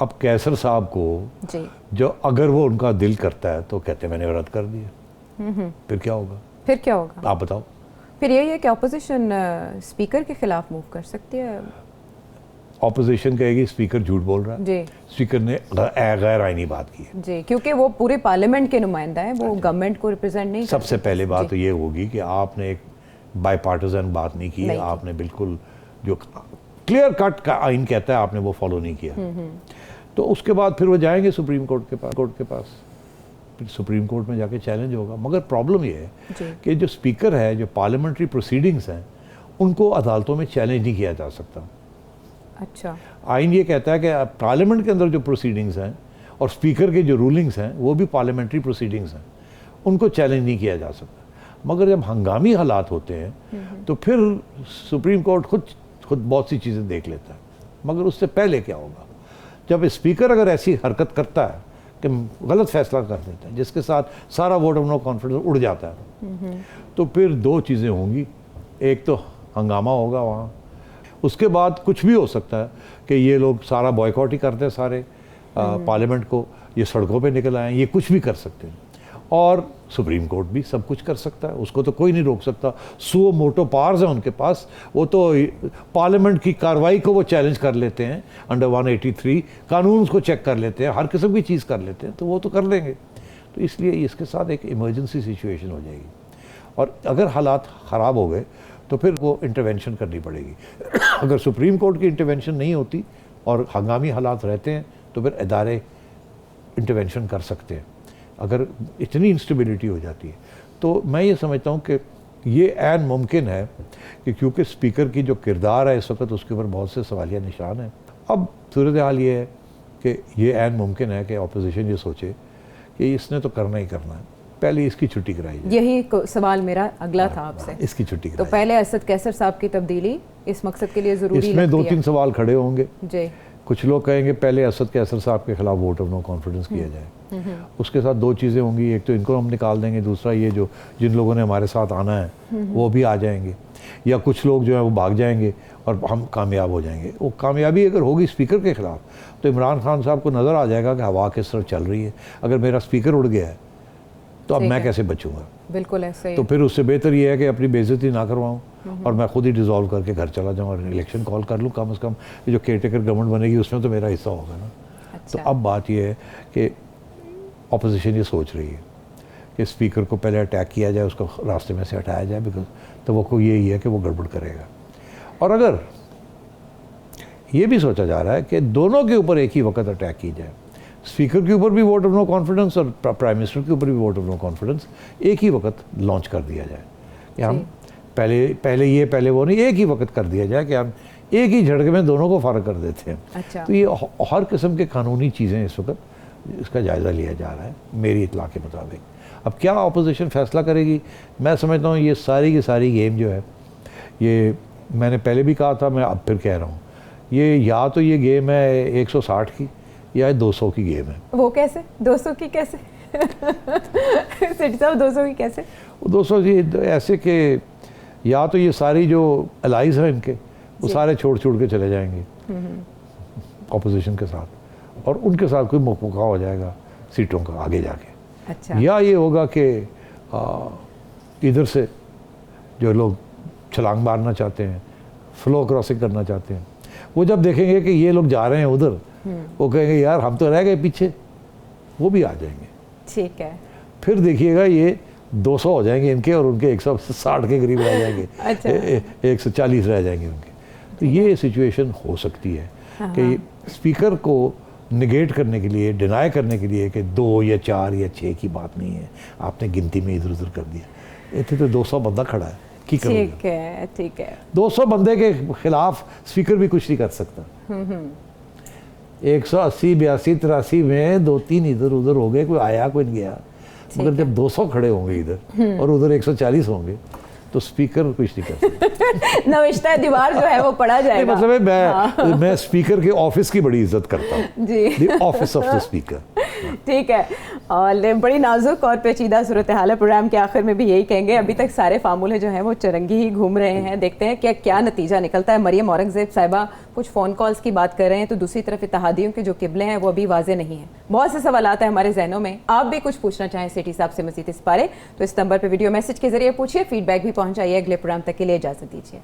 अब कैसर साहब को जी, जो अगर वो उनका दिल करता है तो कहते हैं मैंने रद्द कर दिया, फिर क्या होगा? फिर क्या होगा आप बताओ। फिर यही है कि ऑपोजिशन स्पीकर के खिलाफ मूव कर सकती है। ऑपोजिशन कहेगी स्पीकर झूठ बोल रहा है, जी स्पीकर ने गैर आईनी बात की है। जी, क्योंकि वो पूरे पार्लियामेंट के नुमाइंदा है, वो गवर्नमेंट को रिप्रेजेंट नहीं करते। सबसे पहले बात तो ये होगी कि आपने एक बाई पार्टिजन बात नहीं की, आपने बिल्कुल जो क्लियर कट का आइन कहता है आपने वो फॉलो नहीं किया। तो उसके बाद फिर वो जाएंगे सुप्रीम कोर्ट के पास, फिर सुप्रीम कोर्ट में जाके चैलेंज होगा। मगर प्रॉब्लम ये है कि जो स्पीकर है, जो पार्लियामेंट्री प्रोसीडिंग्स हैं, उनको अदालतों में चैलेंज नहीं किया जा सकता। अच्छा, आइन ये कहता है कि पार्लियामेंट के अंदर जो प्रोसीडिंग्स हैं और स्पीकर के जो रूलिंग्स हैं वो भी पार्लियामेंट्री प्रोसीडिंग्स हैं, उनको चैलेंज नहीं किया जा सकता। मगर जब हंगामी हालात होते हैं तो फिर सुप्रीम कोर्ट खुद बहुत सी चीज़ें देख लेता है। मगर उससे पहले क्या होगा, जब स्पीकर अगर ऐसी हरकत करता है कि गलत फैसला कर देता है जिसके साथ सारा वोट ऑफ नो कॉन्फिडेंस उड़ जाता है, तो फिर दो चीज़ें होंगी। एक तो हंगामा होगा वहाँ, उसके बाद कुछ भी हो सकता है कि ये लोग सारा बॉयकॉट ही करते हैं सारे पार्लियामेंट को, ये सड़कों पे निकल आए, ये कुछ भी कर सकते हैं। और सुप्रीम कोर्ट भी सब कुछ कर सकता है, उसको तो कोई नहीं रोक सकता। सो मोटो पावर्स हैं उनके पास, वो तो पार्लियामेंट की कार्रवाई को वो चैलेंज कर लेते हैं, अंडर 183 कानून को चेक कर लेते हैं, हर किस्म की चीज़ कर लेते हैं, तो वो तो कर लेंगे। तो इसलिए इसके साथ एक इमरजेंसी सिचुएशन हो जाएगी, और अगर हालात ख़राब हो गए तो फिर वो इंटरवेंशन करनी पड़ेगी। अगर सुप्रीम कोर्ट की इंटरवेंशन नहीं होती और हंगामी हालात रहते हैं तो फिर इदारे इंटरवेंशन कर सकते हैं। अगर इतनी इंस्टेबिलिटी हो जाती है तो मैं ये समझता हूँ कि ये ऐन मुमकिन है कि क्योंकि स्पीकर की जो किरदार है इस वक्त उसके ऊपर बहुत से सवालिया निशान हैं। अब सूरत हाल ये है कि ये ऐन मुमकिन है कि अपोजिशन ये सोचे कि इसने तो करना ही करना है, पहले इसकी छुट्टी कराई जाए। यही सवाल मेरा अगला था आपसे, इसकी छुट्टी तो कराई पहले असद कैसर साहब की तब्दीली इस मकसद के लिए ज़रूरी इसमें लगती है। 2-3 सवाल खड़े होंगे। जी, कुछ लोग कहेंगे पहले असद कैसर साहब के खिलाफ वोट ऑफ नो कॉन्फिडेंस किया जाए, उसके साथ दो चीज़ें होंगी, एक तो इनको हम निकाल देंगे, दूसरा ये जो जिन लोगों ने हमारे साथ आना है वो भी आ जाएंगे, या कुछ लोग जो है वो भाग जाएंगे और हम कामयाब हो जाएंगे। वो कामयाबी अगर होगी स्पीकर के खिलाफ तो इमरान खान साहब को नज़र आ जाएगा कि हवा किस तरह चल रही है। अगर मेरा स्पीकर उड़ गया है तो अब मैं कैसे बचूंगा? बिल्कुल ऐसे ही। तो फिर उससे बेहतर ये है कि अपनी बेइज्जती ना करवाऊँ और मैं खुद ही डिज़ोल्व करके घर चला जाऊँ और इलेक्शन कॉल कर लूँ। कम से कम ये जो केयरटेकर गवर्नमेंट बनेगी उसमें तो मेरा हिस्सा होगा ना। अच्छा। तो अब बात ये है कि अपोजिशन ये सोच रही है कि स्पीकर को पहले अटैक किया जाए, उसको रास्ते में से हटाया जाए, बिकॉज तो वो यही है कि वो गड़बड़ करेगा। और अगर ये भी सोचा जा रहा है कि दोनों के ऊपर एक ही वक्त अटैक की जाए, स्पीकर के ऊपर भी वोट ऑफ नो कॉन्फिडेंस और प्राइम मिनिस्टर के ऊपर भी वोट ऑफ नो कॉन्फिडेंस एक ही वक्त लॉन्च कर दिया जाए कि हम पहले वो नहीं, एक ही वक्त कर दिया जाए कि हम एक ही झटके में दोनों को फारग कर देते हैं। अच्छा। तो ये हर किस्म के कानूनी चीज़ें इस वक्त इसका जायज़ा लिया जा रहा है मेरी इत्तला के मुताबिक। अब क्या अपोजिशन फैसला करेगी, मैं समझता हूँ ये सारी की सारी गेम जो है, ये मैंने पहले भी कहा था, मैं अब फिर कह रहा हूँ, ये या तो ये गेम है 160 की या 200 की गेम है। वो कैसे 200 की कैसे? सेठ साहब 200 की कैसे? 200 की ऐसे कि या तो ये सारी जो अलाइज हैं इनके वो सारे छोड़ के चले जाएंगे अपोजिशन के साथ, और उनके साथ कोई मुकाबला हो जाएगा सीटों का आगे जाके। अच्छा। या ये होगा कि इधर से जो लोग छलांग मारना चाहते हैं, फ्लो क्रॉसिंग करना चाहते हैं, वो जब देखेंगे कि ये लोग जा रहे हैं उधर, वो कहेंगे यार हम तो रह गए पीछे, वो भी आ जाएंगे। ठीक है। फिर देखिएगा ये 200 हो जाएंगे इनके और उनके 160 के करीब रह जाएंगे। अच्छा। 140 रह जाएंगे उनके। तो ये सिचुएशन हो सकती है कि स्पीकर को निगेट करने के लिए, डिनाई करने के लिए कि 2 या 4 या 6 की बात नहीं है, आपने गिनती में इधर उधर कर दिया, इतने तो 200 बंदा खड़ा है की करोगे? ठीक है 200 बंदे के खिलाफ स्पीकर भी कुछ नहीं कर सकता। 180 82 83 में 2-3 इधर उधर हो गए, कोई आया कोई नहीं गया, मगर जब 200 खड़े होंगे इधर और उधर 140 होंगे तो स्पीकर कुछ नहीं कर सकता। नविश्ता दीवार जो है वो पड़ा जाएगा। मतलब है मैं स्पीकर के ऑफिस की बड़ी इज्जत करता हूँ जी, the office of the speaker. ठीक है। और बड़ी नाजुक और पेचीदा सूरत हाल है। प्रोग्राम के आखिर में भी यही कहेंगे, अभी तक सारे फार्मूले जो हैं वो चरंगी ही घूम रहे हैं। देखते हैं क्या नतीजा निकलता है। मरियम औरंगजेब साहिबा कुछ फ़ोन कॉल्स की बात कर रहे हैं, तो दूसरी तरफ इत्तेहादियों के जो किबले हैं वो अभी वाजे नहीं हैं। बहुत से सवालात हैं हमारे जहनों में। आप भी कुछ पूछना चाहें सेठी साहब से मज़ीद इस बारे, तो इस नंबर पर वीडियो मैसेज के जरिए पूछिए। फीडबैक भी पहुँचाइए। अगले प्रोग्राम तक के लिए इजाज़त दीजिए।